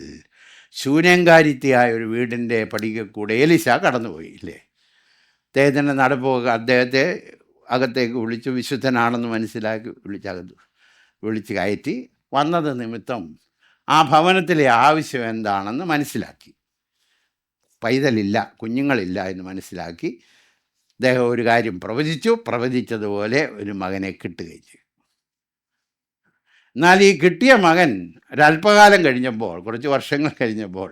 ശൂന്യങ്കാരിത്തിയായ ഒരു വീടിൻ്റെ പടിക കൂടെ എലീശ കടന്നുപോയി ഇല്ലേ. അദ്ദേഹത്തിൻ്റെ നടപ്പുക അദ്ദേഹത്തെ അകത്തേക്ക് വിളിച്ചു, വിശുദ്ധനാണെന്ന് മനസ്സിലാക്കി വിളിച്ച് കയറ്റി. വന്നത് നിമിത്തം ആ ഭവനത്തിലെ ആവശ്യം എന്താണെന്ന് മനസ്സിലാക്കി. പൈതലില്ല, കുഞ്ഞുങ്ങളില്ല എന്ന് മനസ്സിലാക്കി അദ്ദേഹം ഒരു കാര്യം പ്രവചിച്ചതുപോലെ ഒരു മകനെ കിട്ടുകയും ചെയ്തു. എന്നാൽ ഈ കിട്ടിയ മകൻ ഒരല്പകാലം കഴിഞ്ഞപ്പോൾ, കുറച്ച് വർഷങ്ങൾ കഴിഞ്ഞപ്പോൾ,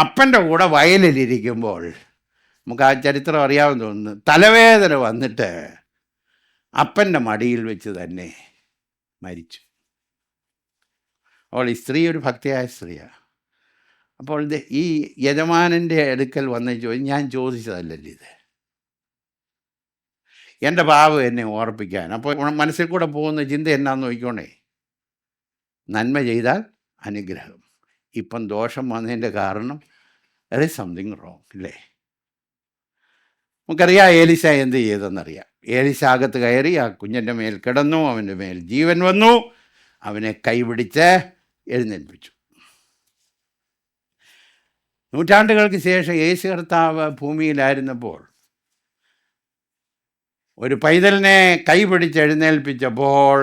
അപ്പൻ്റെ കൂടെ വയലിലിരിക്കുമ്പോൾ, നമുക്ക് ആ ചരിത്രം അറിയാമെന്ന് തോന്നുന്നു, തലവേദന വന്നിട്ട് അപ്പൻ്റെ മടിയിൽ വെച്ച് തന്നെ മരിച്ചു. അപ്പോൾ ഈ സ്ത്രീ ഒരു ഭക്തിയായ സ്ത്രീയാണ്. അപ്പോൾ ഈ യജമാനൻ്റെ അടുക്കൽ വന്ന് ഞാൻ ചോദിച്ചതല്ലല്ലോ ഇത്, എൻ്റെ പാവം എന്നെ ഓർപ്പിക്കാൻ. അപ്പോൾ മനസ്സിൽ കൂടെ പോകുന്ന ചിന്ത എന്നാന്ന് നോക്കിക്കോണേ, നന്മ ചെയ്താൽ അനുഗ്രഹം, ഇപ്പം ദോഷം വന്നതിൻ്റെ കാരണം ദർ ഈസ് സംതിങ് റോങ് ഇല്ലേ. നമുക്കറിയാം ഏലീശ എന്ത് ചെയ്തെന്നറിയാം. ഏലീശ അകത്ത് കയറി ആ കുഞ്ഞൻ്റെ മേൽ കിടന്നു, അവൻ്റെ മേൽ ജീവൻ വന്നു, അവനെ കൈപിടിച്ച് എഴുന്നേൽപ്പിച്ചു. നൂറ്റാണ്ടുകൾക്ക് ശേഷം യേശു കർത്താവ് ഭൂമിയിലായിരുന്നപ്പോൾ ഒരു പൈതലിനെ കൈപിടിച്ച് എഴുന്നേൽപ്പിച്ചപ്പോൾ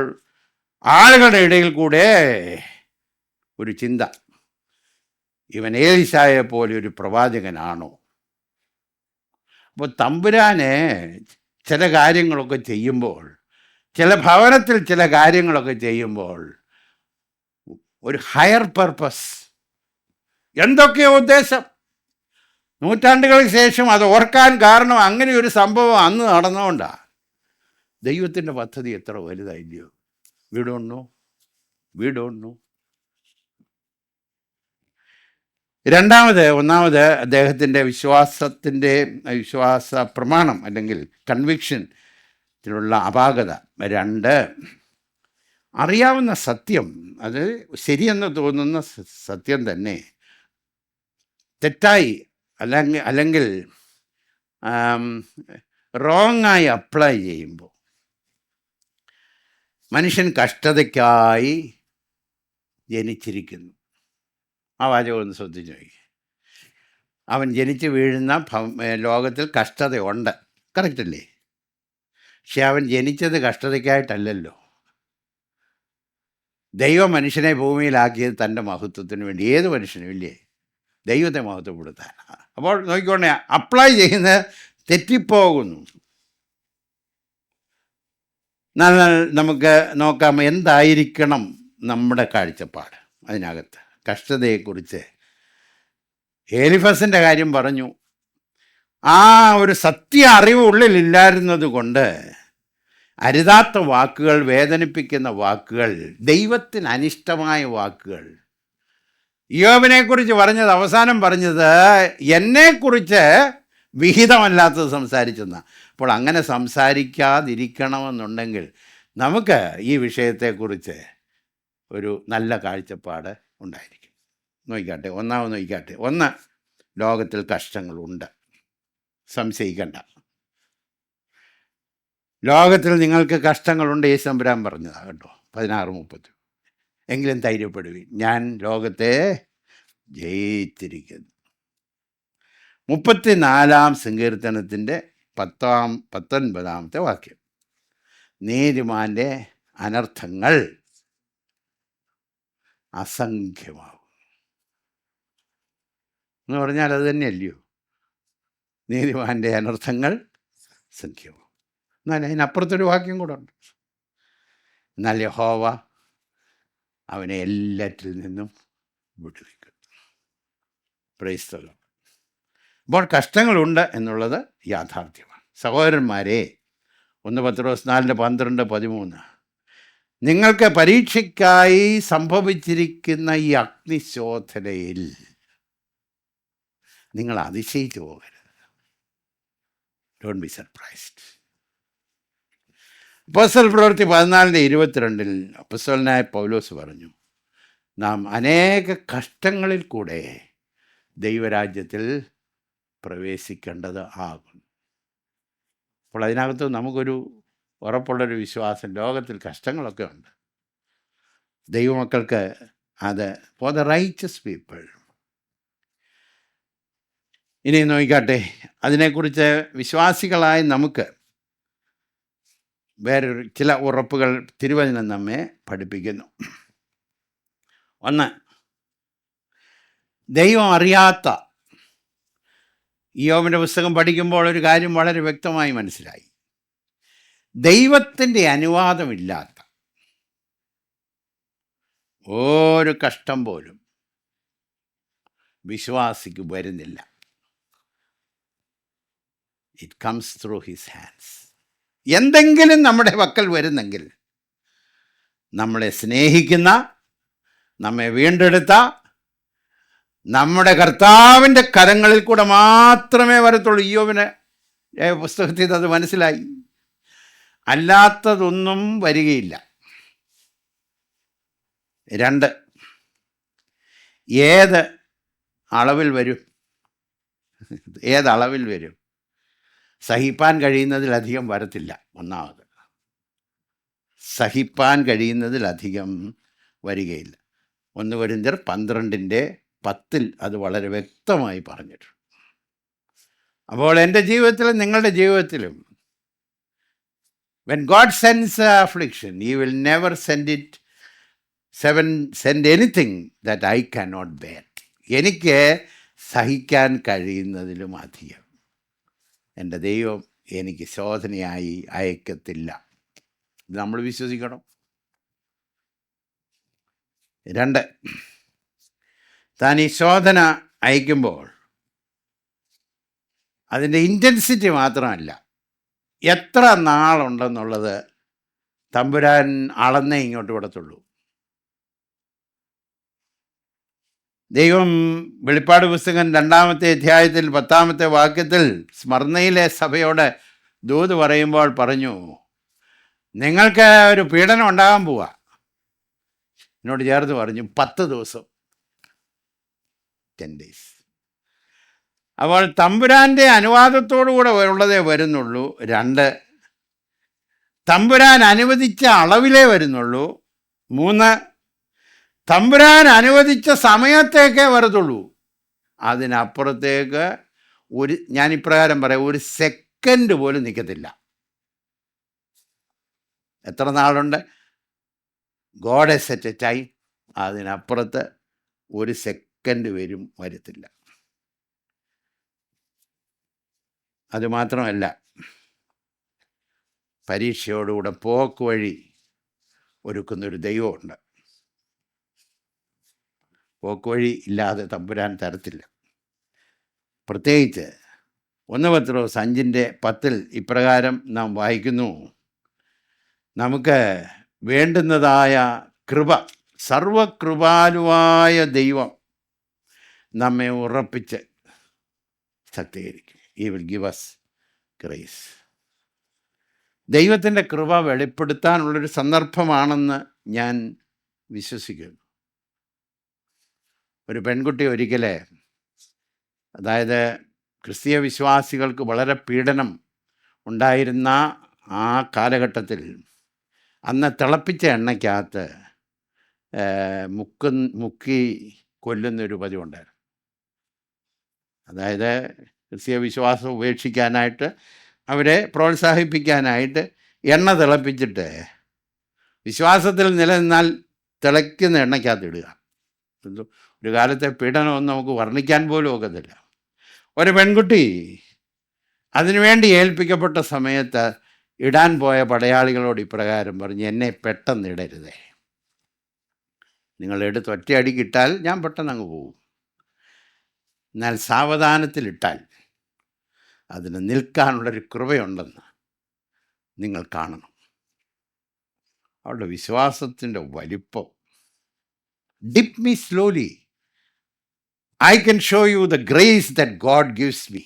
ആളുകളുടെ ഇടയിൽ കൂടെ ഒരു ചിന്ത, ഇവൻ ഏലീശായെ പോലെ ഒരു പ്രവാചകനാണോ? അപ്പോൾ തമ്പുരാനെ ചില കാര്യങ്ങളൊക്കെ ചെയ്യുമ്പോൾ, ചില ഭവനത്തിൽ ചില കാര്യങ്ങളൊക്കെ ചെയ്യുമ്പോൾ ഒരു ഹയർ പർപ്പസ്, എന്തൊക്കെയോ ഉദ്ദേശം. നൂറ്റാണ്ടുകൾക്ക് ശേഷം അത് ഓർക്കാൻ കാരണം അങ്ങനെ ഒരു സംഭവം അന്ന് നടന്നുകൊണ്ടാണ്. ദൈവത്തിൻ്റെ പദ്ധതി എത്ര വലുതായില്ലയോ. We don't know. ഒന്നാമത് അദ്ദേഹത്തിൻ്റെ വിശ്വാസ പ്രമാണം അല്ലെങ്കിൽ കൺവിക്ഷനിലുള്ള അപാകത. 2, അറിയാവുന്ന സത്യം, അത് ശരിയെന്ന് തോന്നുന്ന സത്യം തന്നെ തെറ്റായി അല്ലെങ്കിൽ റോങ്ങായി അപ്ലൈ ചെയ്യുമ്പോൾ മനുഷ്യൻ കഷ്ടതയ്ക്കായി ജനിച്ചിരിക്കുന്നു. ആ വാചകം ഒന്ന് ശ്രദ്ധിച്ചു നോക്കി. അവൻ ജനിച്ച് വീഴുന്ന ലോകത്തിൽ കഷ്ടതയുണ്ട്, കറക്റ്റല്ലേ? പക്ഷെ അവൻ ജനിച്ചത് കഷ്ടതയ്ക്കായിട്ടല്ലല്ലോ. ദൈവം മനുഷ്യനെ ഭൂമിയിലാക്കിയത് തൻ്റെ മഹത്വത്തിന് വേണ്ടി. ഏത് മനുഷ്യനും ഇല്ലേ, ദൈവത്തെ മഹത്വപ്പെടുത്താൻ. അപ്പോൾ നോക്കിക്കോണേ, അപ്ലൈ ചെയ്യുന്ന തെറ്റിപ്പോകുന്നു. നമുക്ക് നോക്കാം എന്തായിരിക്കണം നമ്മുടെ കാഴ്ചപ്പാട് അതിനകത്ത്. കഷ്ടതയെക്കുറിച്ച് എലിഫസിൻ്റെ കാര്യം പറഞ്ഞു. ആ ഒരു സത്യ അറിവ് ഉള്ളിലില്ലായിരുന്നത് കൊണ്ട് അരുതാത്ത വാക്കുകൾ, വേദനിപ്പിക്കുന്ന വാക്കുകൾ, ദൈവത്തിന് അനിഷ്ടമായ വാക്കുകൾ. യോബിനെക്കുറിച്ച് പറഞ്ഞത്, അവസാനം പറഞ്ഞത് എന്നെക്കുറിച്ച് വിഹിതമല്ലാത്തത് സംസാരിച്ചെന്ന. അപ്പോൾ അങ്ങനെ സംസാരിക്കാതിരിക്കണമെന്നുണ്ടെങ്കിൽ നമുക്ക് ഈ വിഷയത്തെക്കുറിച്ച് ഒരു നല്ല കാഴ്ചപ്പാട് ഉണ്ടായിരിക്കും. നോക്കിക്കാട്ടെ. ഒന്ന്, ലോകത്തിൽ കഷ്ടങ്ങളുണ്ട്, സംശയിക്കണ്ട. ലോകത്തിൽ നിങ്ങൾക്ക് കഷ്ടങ്ങളുണ്ട്, യേശു തമ്പുരാൻ പറഞ്ഞതാണ് കേട്ടോ, 16:30. എങ്കിലും ധൈര്യപ്പെടുവിൻ, ഞാൻ ലോകത്തെ ജയിച്ചിരിക്കുന്നു. 34 സങ്കീർത്തനത്തിൻ്റെ 19 വാക്യം. നീതിമാൻ്റെ അനർത്ഥങ്ങൾ അസംഖ്യമാവും എന്ന് പറഞ്ഞാൽ അത് തന്നെയല്ലയോ? നീതിമാൻ്റെ അനർത്ഥങ്ങൾ അസംഖ്യമാവും. എന്നാൽ അതിനപ്പുറത്തൊരു വാക്യം കൂടെ ഉണ്ട്. എന്നാൽ യഹോവ അവനെ എല്ലാറ്റിൽ നിന്നും വിടുവിക്കും. Praise the Lord. അപ്പോൾ കഷ്ടങ്ങളുണ്ട് എന്നുള്ളത് യാഥാർത്ഥ്യമാണ്. സഹോദരന്മാരെ, 1 പത്രോസ് 4:12-13, നിങ്ങൾക്ക് പരീക്ഷയ്ക്കായി സംഭവിച്ചിരിക്കുന്ന ഈ അഗ്നിശോധനയിൽ നിങ്ങൾ അതിശയിച്ചു പോകരുത്. Don't be surprised. അപ്പോസ്തല പ്രവൃത്തി 14:22 അപ്പോസ്തലനായ പൗലോസ് പറഞ്ഞു, നാം അനേക കഷ്ടങ്ങളിൽ കൂടെ ദൈവരാജ്യത്തിൽ പ്രവേശിക്കേണ്ടത് ആകുന്നു. അപ്പോൾ അതിനകത്ത് നമുക്കൊരു ഉറപ്പുള്ളൊരു വിശ്വാസം, ലോകത്തിൽ കഷ്ടങ്ങളൊക്കെ ഉണ്ട്. ദൈവമക്കൾക്ക് അത് ഫോർ ദ റൈച്ചസ് പീപ്പിൾ. ഇനി നോക്കിക്കാട്ടെ, അതിനെക്കുറിച്ച് വിശ്വാസികളായ നമുക്ക് വേറൊരു ചില ഉറപ്പുകൾ തിരുവചനം നമ്മെ പഠിപ്പിക്കുന്നു. ഒന്ന്, ദൈവം അറിയാത്ത, യോബിൻ്റെ പുസ്തകം പഠിക്കുമ്പോൾ ഒരു കാര്യം വളരെ വ്യക്തമായി മനസ്സിലായി. ദൈവത്തിൻ്റെ അനുവാദമില്ലാത്ത ഒരു കഷ്ടം പോലും വിശ്വാസിക്ക് വരുന്നില്ല. It comes through his hands. എന്തെങ്കിലും നമ്മുടെ പക്കൽ വരുന്നെങ്കിൽ നമ്മളെ സ്നേഹിക്കുന്ന, നമ്മെ വീണ്ടെടുത്ത നമ്മുടെ കർത്താവിൻ്റെ കരങ്ങളിൽ കൂടെ മാത്രമേ വരത്തുള്ളൂ. ഇയ്യോബിന് പുസ്തകത്തിൽ അത് മനസ്സിലായി. അല്ലാത്തതൊന്നും വരികയില്ല. 2, ഏത് അളവിൽ വരും? ഏതളവിൽ വരും? സഹിപ്പാൻ കഴിയുന്നതിലധികം വരത്തില്ല. ഒന്നാമത്, സഹിപ്പാൻ കഴിയുന്നതിലധികം വരികയില്ല. 1 കൊരിന്ത്യർ 12:10 അത് വളരെ വ്യക്തമായി പറഞ്ഞിട്ടുണ്ട്. അപ്പോൾ എൻ്റെ ജീവിതത്തിലും നിങ്ങളുടെ ജീവിതത്തിലും when God sends affliction, He will never send anything that I cannot bear. എനിക്ക് സഹിക്കാൻ കഴിയുന്നതിലും അധികം എൻ്റെ ദൈവം എനിക്ക് ശോധനയായി അയക്കത്തില്ല. ഇത് നമ്മൾ വിശ്വസിക്കണം. 2, താൻ ഈ ശോധന അയക്കുമ്പോൾ അതിൻ്റെ ഇൻറ്റൻസിറ്റി മാത്രമല്ല, എത്ര നാളുണ്ടെന്നുള്ളത് തമ്പുരാൻ അളന്നേ ഇങ്ങോട്ട് വിടത്തുള്ളൂ. ദൈവം വെളിപ്പാട് പുസ്തകം 2-ാമത്തെ അധ്യായത്തിൽ 10-ാമത്തെ വാക്യത്തിൽ സ്മർന്നയിലെ സഭയോട് ദൂത് പറയുമ്പോൾ പറഞ്ഞു, നിങ്ങൾക്ക് ഒരു പീഡനം ഉണ്ടാകാൻ പോവാ. എന്നോട് ചേർത്ത് പറഞ്ഞു 10 ദിവസം, 10 days. അപ്പോൾ തമ്പുരാൻ്റെ അനുവാദത്തോടുകൂടെ ഉള്ളതേ വരുന്നുള്ളൂ. 2, തമ്പുരാൻ അനുവദിച്ച അളവിലേ വരുന്നുള്ളൂ. 3, തമ്പുരാൻ അനുവദിച്ച സമയത്തേക്കേ വരത്തുള്ളൂ. അതിനപ്പുറത്തേക്ക് ഞാൻ ഇപ്രകാരം പറയാം, ഒരു സെക്കൻഡ് പോലും നിൽക്കത്തില്ല. എത്ര നാളുണ്ട്? God has set a time. അതിനപ്പുറത്ത് ഒരു സെക്കൻഡ് വരത്തില്ല. അതുമാത്രമല്ല, പരീക്ഷയോടുകൂടെ പോക്ക് വഴി ഒരുക്കുന്നൊരു ദൈവമുണ്ട്. പോക്ക് വഴി ഇല്ലാതെ തമ്പുരാൻ തരത്തില്ല. പ്രത്യേകിച്ച് 1 പത്രോസ് 5:10 ഇപ്രകാരം നാം വായിക്കുന്നു, നമുക്ക് വേണ്ടുന്നതായ കൃപ, സർവകൃപാലുവായ ദൈവം നമ്മെ ഉറപ്പിച്ച് ശക്തീകരിക്കും. He will give us grace. ദൈവത്തിൻ്റെ കൃപ വെളിപ്പെടുത്താനുള്ളൊരു സന്ദർഭമാണെന്ന് ഞാൻ വിശ്വസിക്കുന്നു. ഒരു പെൺകുട്ടി ഒരിക്കൽ, അതായത് ക്രിസ്തീയ വിശ്വാസികൾക്ക് വളരെ പീഡനം ഉണ്ടായിരുന്ന ആ കാലഘട്ടത്തിൽ അന്ന് തിളപ്പിച്ച എണ്ണയ്ക്കകത്ത് മുക്കി കൊല്ലുന്നൊരു പതിവുണ്ടായിരുന്നു. അതായത് ക്രിസ്തീയ വിശ്വാസം ഉപേക്ഷിക്കാനായിട്ട് അവരെ പ്രോത്സാഹിപ്പിക്കാനായിട്ട് എണ്ണ തിളപ്പിച്ചിട്ട് വിശ്വാസത്തിൽ നിലനിന്നാൽ തിളയ്ക്കുന്ന എണ്ണയ്ക്കകത്ത് ഇടുക. ഒരു കാലത്തെ പീഡനമൊന്നും നമുക്ക് വർണ്ണിക്കാൻ പോലും ഒക്കത്തില്ല. ഒരു പെൺകുട്ടി അതിനുവേണ്ടി ഏൽപ്പിക്കപ്പെട്ട സമയത്ത് ഇടാൻ പോയ പടയാളികളോട് ഇപ്രകാരം പറഞ്ഞു, എന്നെ പെട്ടെന്ന് ഇടരുതേ, നിങ്ങൾ എടുത്ത് ഒറ്റയടിക്കിട്ടാൽ ഞാൻ പെട്ടെന്ന് അങ്ങ് പോകും, എന്നാൽ സാവധാനത്തിലിട്ടാൽ അതിന് നിൽക്കാനുള്ളൊരു കൃപയുണ്ടെന്ന് നിങ്ങൾ കാണണം. അവളുടെ വിശ്വാസത്തിൻ്റെ വലിപ്പം. Dip me slowly, I can show you the grace that God gives me.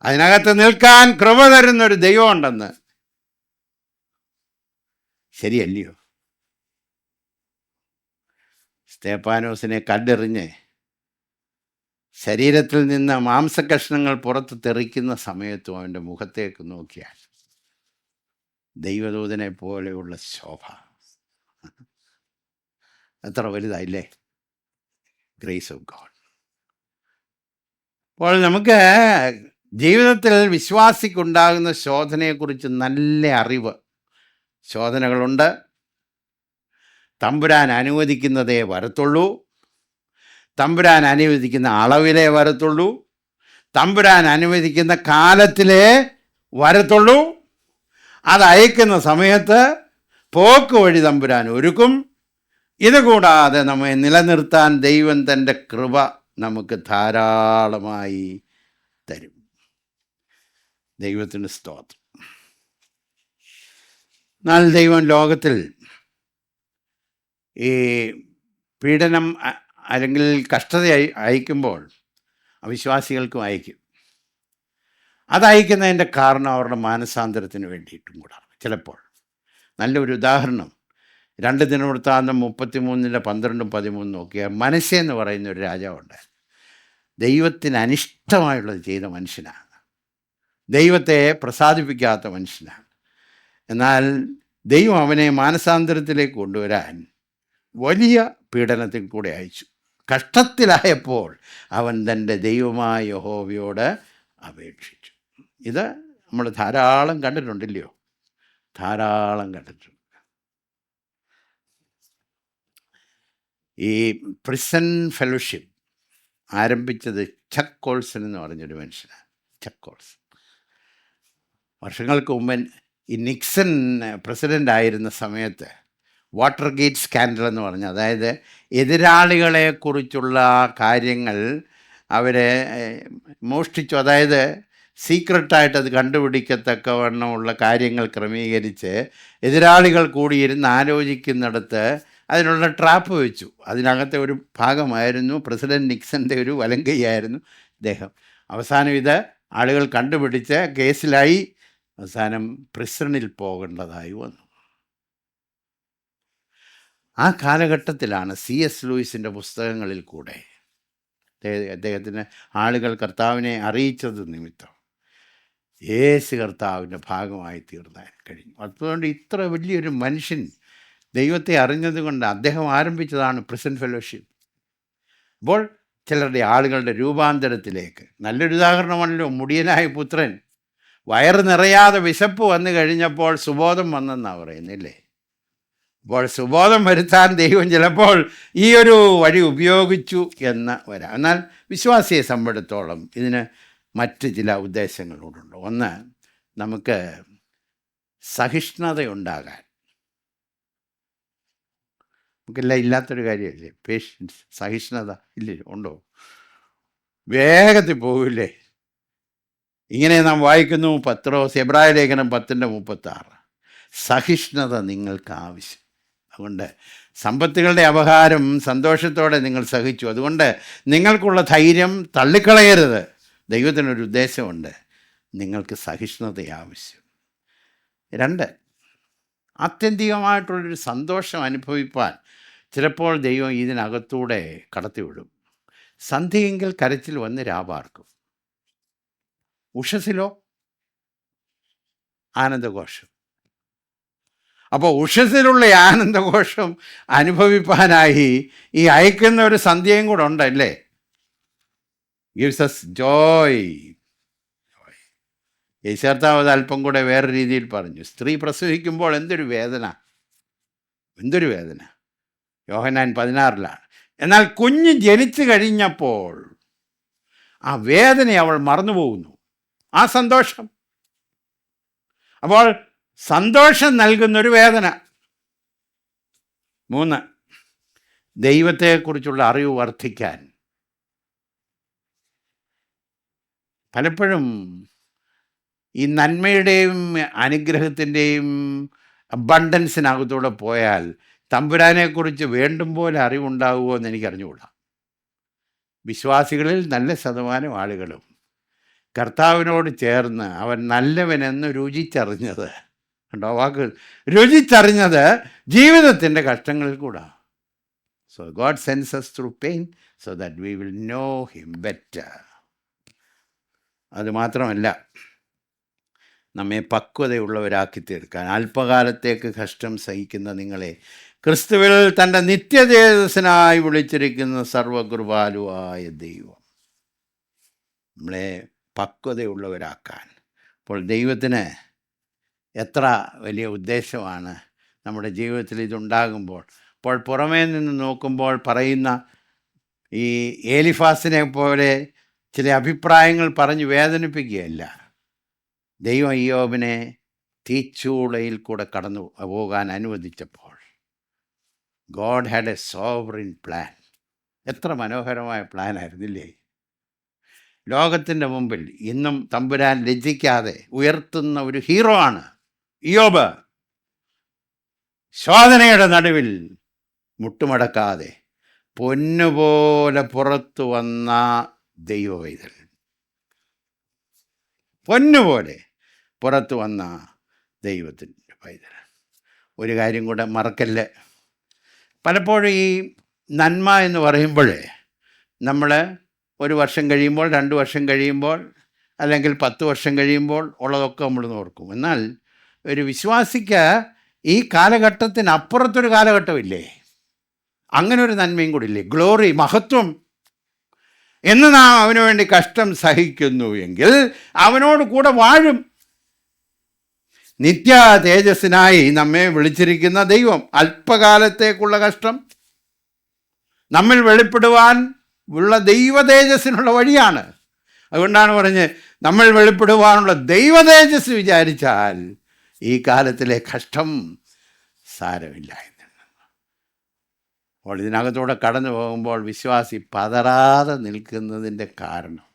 അതിനകത്ത് നിൽക്കാൻ കൃപ തരുന്നൊരു ദൈവമുണ്ടെന്ന്. ശരിയല്ലയോ? സ്തേഫാനോസിനെ കല്ലെറിഞ്ഞ് ശരീരത്തിൽ നിന്ന് മാംസകഷ്ണങ്ങൾ പുറത്ത് തെറിക്കുന്ന സമയത്തും അവൻ്റെ മുഖത്തേക്ക് നോക്കിയാൽ ദൈവദൂതനെ പോലെയുള്ള ശോഭ. എത്ര വലുതായില്ലേ ഗ്രേസ് ഓഫ് ഗോഡ്. അപ്പോൾ നമുക്ക് ജീവിതത്തിൽ വിശ്വാസിക്കുണ്ടാകുന്ന ശോധനയെക്കുറിച്ച് നല്ല അറിവ്. ശോധനകളുണ്ട്. തമ്പുരാൻ അനുവദിക്കുന്നതേ വരത്തുള്ളൂ, തമ്പുരാൻ അനുവദിക്കുന്ന അളവിലേ വരത്തുള്ളൂ, തമ്പുരാൻ അനുവദിക്കുന്ന കാലത്തിലേ വരത്തുള്ളൂ. അത് അയക്കുന്ന സമയത്ത് പോക്ക് വഴി തമ്പുരാൻ ഒരുക്കും. ഇതുകൂടാതെ നമ്മെ നിലനിർത്താൻ ദൈവം തൻ്റെ കൃപ നമുക്ക് ധാരാളമായി തരും. ദൈവത്തിന് സ്തോത്രം. എന്നാൽ ദൈവം ലോകത്തിൽ ഈ പീഡനം അല്ലെങ്കിൽ കഷ്ടത അയക്കുമ്പോൾ അവിശ്വാസികൾക്കും അയക്കും. അതയക്കുന്നതിൻ്റെ കാരണം അവരുടെ മാനസാന്തരത്തിന് വേണ്ടിയിട്ടും കൂടാണ്. ചിലപ്പോൾ നല്ലൊരു ഉദാഹരണം 2 ദിനവൃത്താന്തം 33:12-13 നോക്കിയാൽ മനശ്ശെ എന്ന് പറയുന്ന ഒരു രാജാവുണ്ട്. ദൈവത്തിന് അനിഷ്ടമായുള്ളത് ചെയ്ത മനുഷ്യനാണ്, ദൈവത്തെ പ്രസാദിപ്പിക്കാത്ത മനുഷ്യനാണ്. എന്നാൽ ദൈവം അവനെ മാനസാന്തരത്തിലേക്ക് കൊണ്ടുവരാൻ വലിയ പീഡനത്തിൽ കൂടെ അയച്ചു. കഷ്ടത്തിലായപ്പോൾ അവൻ തൻ്റെ ദൈവമായ യഹോവയോട് അപേക്ഷിച്ചു. ഇത് നമ്മൾ ധാരാളം കണ്ടിട്ടുണ്ടല്ലയോ? ധാരാളം കണ്ടിട്ടുണ്ട്. ഈ പ്രിസൺ ഫെലോഷിപ്പ് ആരംഭിച്ചത് ചക്ക് കോൾസൺ എന്ന് പറഞ്ഞൊരു മനുഷ്യനാണ്. ചക്ക് കോൾസൺ വർഷങ്ങൾക്ക് മുമ്പ് ഈ നിക്സൺ പ്രസിഡൻ്റ് ആയിരുന്ന സമയത്ത് വാട്ടർ ഗേറ്റ് സ്കാൻഡൽ എന്ന് പറഞ്ഞ, അതായത് എതിരാളികളെക്കുറിച്ചുള്ള കാര്യങ്ങൾ അവരെ മോഷ്ടിച്ചു, അതായത് സീക്രട്ടായിട്ട് അത് കണ്ടുപിടിക്കത്തക്കവണ്ണമുള്ള കാര്യങ്ങൾ ക്രമീകരിച്ച് എതിരാളികൾ കൂടിയിരുന്ന് ആലോചിക്കുന്നിടത്ത് അതിനുള്ള ട്രാപ്പ് വെച്ചു. അതിനകത്തെ ഒരു ഭാഗമായിരുന്നു പ്രസിഡൻറ്റ് നിക്സൻ്റെ ഒരു വലങ്കൈയായിരുന്നു ഇദ്ദേഹം. അവസാനം ഇത് ആളുകൾ കണ്ടുപിടിച്ച് കേസിലായി. അവസാനം പ്രിസണിൽ പോകേണ്ടതായി വന്നു. ആ കാലഘട്ടത്തിലാണ് C.S. ലൂയിസിൻ്റെ പുസ്തകങ്ങളിൽ കൂടെ അദ്ദേഹത്തിന് ആളുകൾ കർത്താവിനെ അറിയിച്ചത് നിമിത്തം യേശു കർത്താവിൻ്റെ ഭാഗമായി തീർന്നാൻ കഴിഞ്ഞു. അതുകൊണ്ട് ഇത്ര വലിയൊരു മനുഷ്യൻ ദൈവത്തെ അറിഞ്ഞത് കൊണ്ട് അദ്ദേഹം ആരംഭിച്ചതാണ് പ്രിസൺ ഫെലോഷിപ്പ്. അപ്പോൾ ചിലരുടെ ആളുകളുടെ രൂപാന്തരത്തിലേക്ക് നല്ലൊരു ഉദാഹരണമാണല്ലോ മുടിയനായ പുത്രൻ. വയറ് നിറയാതെ വിശപ്പ് വന്നു കഴിഞ്ഞപ്പോൾ സുബോധം വന്നെന്നാണ് പറയുന്നില്ലേ? അപ്പോൾ സുബോധം വരുത്താൻ ദൈവം ചിലപ്പോൾ ഈ ഒരു വഴി ഉപയോഗിച്ചു എന്ന് വരാം. എന്നാൽ വിശ്വാസിയെ സംബന്ധിച്ചിടത്തോളം ഇതിന് മറ്റ് ചില ഉദ്ദേശങ്ങളോടുണ്ട്. ഒന്ന്, നമുക്ക് സഹിഷ്ണുതയുണ്ടാകാൻ. നമുക്കെല്ലാം ഇല്ലാത്തൊരു കാര്യമല്ലേ പേഷ്യൻസ്, സഹിഷ്ണുത ഇല്ലേ? ഉണ്ടോ? വേഗത്തിൽ പോകില്ലേ? ഇങ്ങനെ നാം വായിക്കുന്നു പത്രോസ് എബ്രായ ലേഖനം 10:36, സഹിഷ്ണുത നിങ്ങൾക്ക് ആവശ്യം. അതുകൊണ്ട് സമ്പത്തുകളുടെ അപഹാരം സന്തോഷത്തോടെ നിങ്ങൾ സഹിച്ചു. അതുകൊണ്ട് നിങ്ങൾക്കുള്ള ധൈര്യം തള്ളിക്കളയരുത്. ദൈവത്തിനൊരു ഉദ്ദേശമുണ്ട്, നിങ്ങൾക്ക് സഹിഷ്ണുത ആവശ്യം. 2, ആത്യന്തികമായിട്ടുള്ളൊരു സന്തോഷം അനുഭവിപ്പാൻ ചിലപ്പോൾ ദൈവം ഇതിനകത്തൂടെ കടത്തിവിടും. സന്ധ്യയെങ്കിൽ കരച്ചിൽ വന്ന് രാപാർക്കും, ഉഷസിലോ ആനന്ദഘോഷം. അപ്പോൾ ഉഷസ്സിലുള്ള ആനന്ദഘോഷം അനുഭവിപ്പാനായി ഈ അയക്കുന്ന ഒരു സന്ധ്യയും കൂടെ ഉണ്ടല്ലേ. Gives us Joy. യേശുകർത്താവ് അത് അല്പം കൂടെ വേറെ രീതിയിൽ പറഞ്ഞു. സ്ത്രീ പ്രസവിക്കുമ്പോൾ എന്തൊരു വേദന, എന്തൊരു വേദന. യോഹന്നാൻ 16 എന്നാൽ കുഞ്ഞ് ജനിച്ചു കഴിഞ്ഞപ്പോൾ ആ വേദന അവൾ മറന്നുപോകുന്നു, ആ സന്തോഷം. അപ്പോൾ സന്തോഷം നൽകുന്നൊരു വേദന. 3, ദൈവത്തെക്കുറിച്ചുള്ള അറിവ് വർദ്ധിക്കാൻ. പലപ്പോഴും ഈ നന്മയുടെയും അനുഗ്രഹത്തിൻ്റെയും അബണ്ടൻസിനകത്തൂടെ പോയാൽ തമ്പുരാനെക്കുറിച്ച് വേണ്ടും പോലെ അറിവുണ്ടാകുമോ എന്ന് എനിക്കറിഞ്ഞുകൂടാ. വിശ്വാസികളിൽ നല്ല ശതമാനം ആളുകളും കർത്താവിനോട് ചേർന്ന് അവൻ നല്ലവനെന്ന് രുചിച്ചറിഞ്ഞത് ഉണ്ടോ, വാക്ക് രുചിച്ചറിഞ്ഞത് ജീവിതത്തിൻ്റെ കഷ്ടങ്ങളിൽ കൂടാ. So God sense us through pain so that we will know him better. അതുമാത്രമല്ല, നമ്മെ പക്വതയുള്ളവരാക്കി തീർക്കാൻ അല്പകാലത്തേക്ക് കഷ്ടം സഹിക്കുന്ന നിങ്ങളെ ക്രിസ്തുവിൽ തൻ്റെ നിത്യതേജസ്സിനായി വിളിച്ചിരിക്കുന്ന സർവകൃപാലുവായ ദൈവം നമ്മളെ പക്വതയുള്ളവരാക്കാൻ. അപ്പോൾ ദൈവത്തിന് എത്ര വലിയ ഉദ്ദേശമാണ് നമ്മുടെ ജീവിതത്തിൽ ഇതുണ്ടാകുമ്പോൾ. അപ്പോൾ പുറമേ നിന്ന് നോക്കുമ്പോൾ പറയുന്ന ഈ ഏലിഫാസിനെ പോലെ ചില അഭിപ്രായങ്ങൾ പറഞ്ഞ് വേദനിപ്പിക്കുകയല്ല. ദൈവം ഇയ്യോബിനെ തീച്ചൂളയിൽ കൂടെ കടന്നു പോകാൻ അനുവദിച്ചപ്പോൾ God had a sovereign plan. എത്ര മനോഹരമായ പ്ലാൻ ആയിരുന്നില്ലേ. ലോകത്തിൻ്റെ മുമ്പിൽ ഇന്നും തമ്പുരാൻ ലജ്ജിക്കാതെ ഉയർത്തുന്ന ഒരു ഹീറോ ആണ് ഇയ്യോബ്. ശോധനയുടെ നടുവിൽ മുട്ടുമടക്കാതെ പൊന്നുപോലെ പുറത്തു വന്ന ദൈവവൈതൽ, പൊന്നുപോലെ പുറത്തു വന്ന ദൈവത്തിൻ്റെ പൈതൽ. ഒരു കാര്യം കൂടെ മറക്കല്ല്, പലപ്പോഴും ഈ നന്മ എന്ന് പറയുമ്പോഴേ നമ്മൾ 1 വർഷം കഴിയുമ്പോൾ, 2 വർഷം കഴിയുമ്പോൾ, അല്ലെങ്കിൽ 10 വർഷം കഴിയുമ്പോൾ ഉള്ളതൊക്കെ നമ്മൾ ഓർക്കും. എന്നാൽ ഒരു വിശ്വാസിക്ക് ഈ കാലഘട്ടത്തിനപ്പുറത്തൊരു കാലഘട്ടമില്ലേ, അങ്ങനെ ഒരു നന്മയും കൂടി ഇല്ലേ, ഗ്ലോറി, മഹത്വം. എന്ന് നാം അവന് വേണ്ടി കഷ്ടം സഹിക്കുന്നു എങ്കിൽ അവനോട് കൂടെ വാഴും. നിത്യ തേജസ്സിനായി നമ്മെ വിളിച്ചിരിക്കുന്ന ദൈവം അല്പകാലത്തേക്കുള്ള കഷ്ടം നമ്മിൽ വെളിപ്പെടുവാൻ ഉള്ള ദൈവ തേജസ്സിനുള്ള വഴിയാണ്. അതുകൊണ്ടാണ് പറഞ്ഞ് നമ്മൾ വെളിപ്പെടുവാനുള്ള ദൈവ തേജസ് വിചാരിച്ചാൽ ഈ കാലത്തിലെ കഷ്ടം സാരമില്ല എന്ന്. അപ്പോൾ ഇതിനകത്തൂടെ കടന്നു പോകുമ്പോൾ വിശ്വാസി പതറാതെ നിൽക്കുന്നതിൻ്റെ കാരണം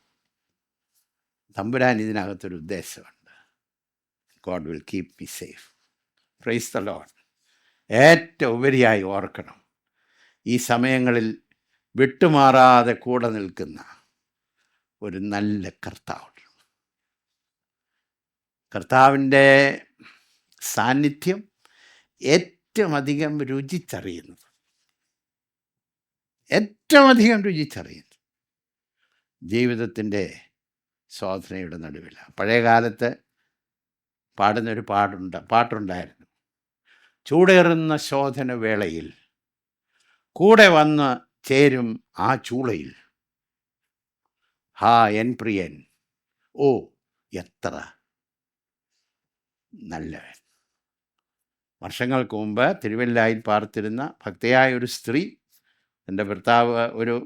തമ്പുരാൻ ഇതിനകത്തൊരു ഉദ്ദേശമുണ്ട്. God will keep me safe. Praise the Lord. ഏറ്റവും ഉപരിയായി ഓർക്കണം, ഈ സമയങ്ങളിൽ വിട്ടുമാറാതെ കൂടെ നിൽക്കുന്ന ഒരു നല്ല കർത്താവ്. കർത്താവിൻ്റെ സാന്നിധ്യം ഏറ്റവും അധികം രുചിച്ചറിയുന്നത്, ജീവിതത്തിൻ്റെ ശോധനയുടെ നടുവിലാണ്. പഴയ കാലത്ത് പാടുന്നൊരു പാട്ടുണ്ടായിരുന്നു. ചൂടേറുന്ന ശോധന വേളയിൽ കൂടെ വന്ന് ചേരും ആ ചൂളയിൽ, ഹാ എൻ പ്രിയൻ, ഓ എത്ര നല്ലവൻ. വർഷങ്ങൾക്ക് മുമ്പ് തിരുവല്ലായിൽ പാർത്തിരുന്ന ഭക്തയായ ഒരു സ്ത്രീ, എൻ്റെ ഭർത്താവ് ഒരു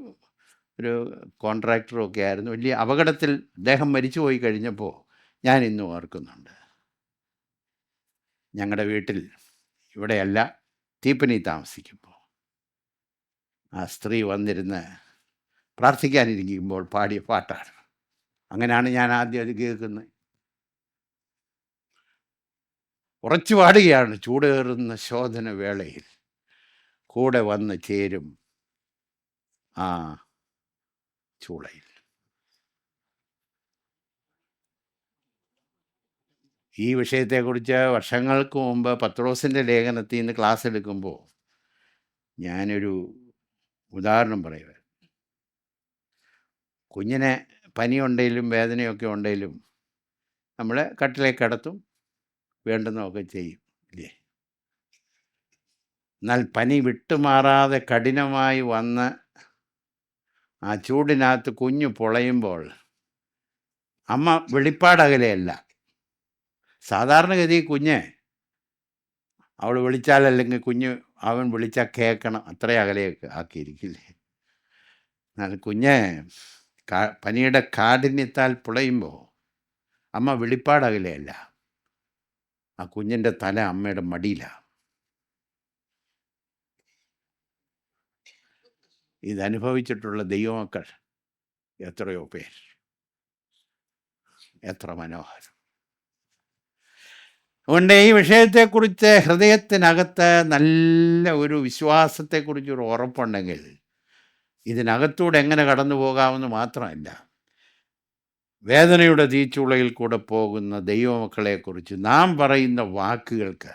കോൺട്രാക്ടറും ഒക്കെ ആയിരുന്നു. വലിയ അപകടത്തിൽ അദ്ദേഹം മരിച്ചുപോയി കഴിഞ്ഞപ്പോൾ ഞാൻ ഇന്നും ഓർക്കുന്നുണ്ട്. ഞങ്ങളുടെ വീട്ടിൽ, ഇവിടെയല്ല, തീപ്പനി താമസിക്കുമ്പോൾ ആ സ്ത്രീ വന്നിരുന്ന് പ്രാർത്ഥിക്കാനിരിക്കുമ്പോൾ പാടിയ പാട്ടാണ്. അങ്ങനെയാണ് ഞാൻ ആദ്യം അത് കേൾക്കുന്നത്. ഉറച്ചു പാടുകയാണ്, ചൂടേറുന്ന ശോധന വേളയിൽ കൂടെ വന്ന് ചേരും ആ ചൂളയിൽ. ഈ വിഷയത്തെക്കുറിച്ച് വർഷങ്ങൾക്ക് മുമ്പ് പത്രോസിൻ്റെ ലേഖനത്തിൽ നിന്ന് ക്ലാസ് എടുക്കുമ്പോൾ ഞാനൊരു ഉദാഹരണം പറയുക. കുഞ്ഞിനെ പനിയുണ്ടെങ്കിലും വേദനയൊക്കെ ഉണ്ടെങ്കിലും നമ്മൾ കട്ടിലേക്ക് കിടത്തും, വേണ്ടുന്നതൊക്കെ ചെയ്യും, ഇല്ലേ? എന്നാൽ പനി വിട്ടുമാറാതെ കഠിനമായി വന്ന് ആ ചൂടിനകത്ത് കുഞ്ഞ് പൊളയുമ്പോൾ അമ്മ വെളിപ്പാടകലെയല്ല. സാധാരണഗതി കുഞ്ഞ് അവൾ വിളിച്ചാൽ, അല്ലെങ്കിൽ കുഞ്ഞ് അവൻ വിളിച്ചാൽ കേൾക്കണം, അത്രയും അകലെയൊക്കെ ആക്കിയിരിക്കില്ലേ? എന്നാൽ കുഞ്ഞ് പനിയുടെ കാഠിന്യത്താൽ പുളയുമ്പോൾ അമ്മ വെളിപ്പാടകലെയല്ല, ആ കുഞ്ഞിൻ്റെ തല അമ്മയുടെ മടിയിലാണ്. ഇതനുഭവിച്ചിട്ടുള്ള ദൈവമക്കൾ എത്രയോ പേർ. എത്ര മനോഹരം! അതുകൊണ്ട് ഈ വിഷയത്തെക്കുറിച്ച് ഹൃദയത്തിനകത്ത് നല്ല ഒരു വിശ്വാസത്തെക്കുറിച്ചൊരു ഉറപ്പുണ്ടെങ്കിൽ ഇതിനകത്തൂടെ എങ്ങനെ കടന്നു പോകാമെന്ന് മാത്രമല്ല, വേദനയുടെ തീച്ചുളയിൽ കൂടെ പോകുന്ന ദൈവമക്കളെക്കുറിച്ച് നാം പറയുന്ന വാക്കുകൾക്ക്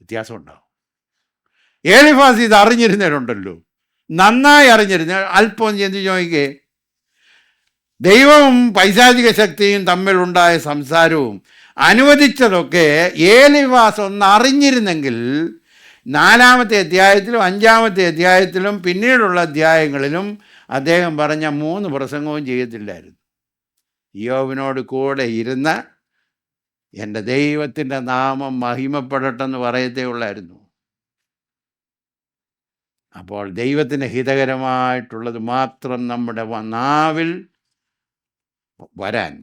വ്യത്യാസമുണ്ടാവും. എലീഫാസ് ഇത് അറിഞ്ഞിരുന്നവരുണ്ടല്ലോ, നന്നായി അറിഞ്ഞിരുന്ന. അല്പം ചെന്ന് ചോദിക്കേ, ദൈവവും പൈശാചിക ശക്തിയും തമ്മിലുണ്ടായ സംസാരവും അനുവദിച്ചതൊക്കെ എലീഫാസ് ഒന്ന് അറിഞ്ഞിരുന്നെങ്കിൽ 4-ാമത്തെ അധ്യായത്തിലും 5-ാമത്തെ അധ്യായത്തിലും പിന്നീടുള്ള അധ്യായങ്ങളിലും അദ്ദേഹം പറഞ്ഞ 3 പ്രസംഗവും ചെയ്യത്തില്ലായിരുന്നു. യോബിനോട് കൂടെ ഇരുന്ന് എൻ്റെ ദൈവത്തിൻ്റെ നാമം മഹിമപ്പെടട്ടെന്ന് പറയത്തേ ഉള്ളായിരുന്നു. അപ്പോൾ ദൈവത്തിന് ഹിതകരമായിട്ടുള്ളത് മാത്രം നമ്മുടെ നാവിൽ വരാൻ,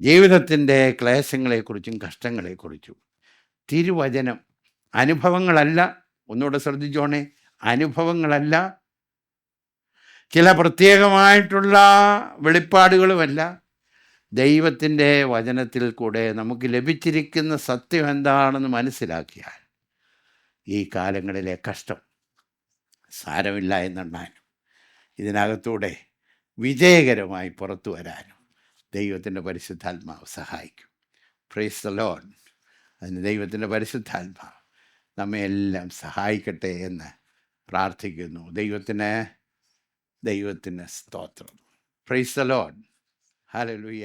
ജീവിതത്തിൻ്റെ ക്ലേശങ്ങളെക്കുറിച്ചും കഷ്ടങ്ങളെക്കുറിച്ചും തിരുവചനം, അനുഭവങ്ങളല്ല, ഒന്നുകൂടെ ശ്രദ്ധിച്ചോണേ, അനുഭവങ്ങളല്ല, ചില പ്രത്യേകമായിട്ടുള്ള വെളിപ്പാടുകളുമല്ല, ദൈവത്തിൻ്റെ വചനത്തിൽ കൂടെ നമുക്ക് ലഭിച്ചിരിക്കുന്ന സത്യം എന്താണെന്ന് മനസ്സിലാക്കിയാൽ ഈ കാലങ്ങളിലെ കഷ്ടം സാരമില്ല എന്നുണ്ടാനും ഇതിനകത്തൂടെ വിജയകരമായി പുറത്തു വരാനും ദൈവത്തിൻ്റെ പരിശുദ്ധാത്മാവ് സഹായിക്കും. Praise the Lord. അതിന് ദൈവത്തിൻ്റെ പരിശുദ്ധാത്മാവ് നമ്മെ എല്ലാം സഹായിക്കട്ടെ എന്ന് പ്രാർത്ഥിക്കുന്നു. ദൈവത്തിന് സ്തോത്രം. Praise the Lord. ഹല്ലേലൂയ.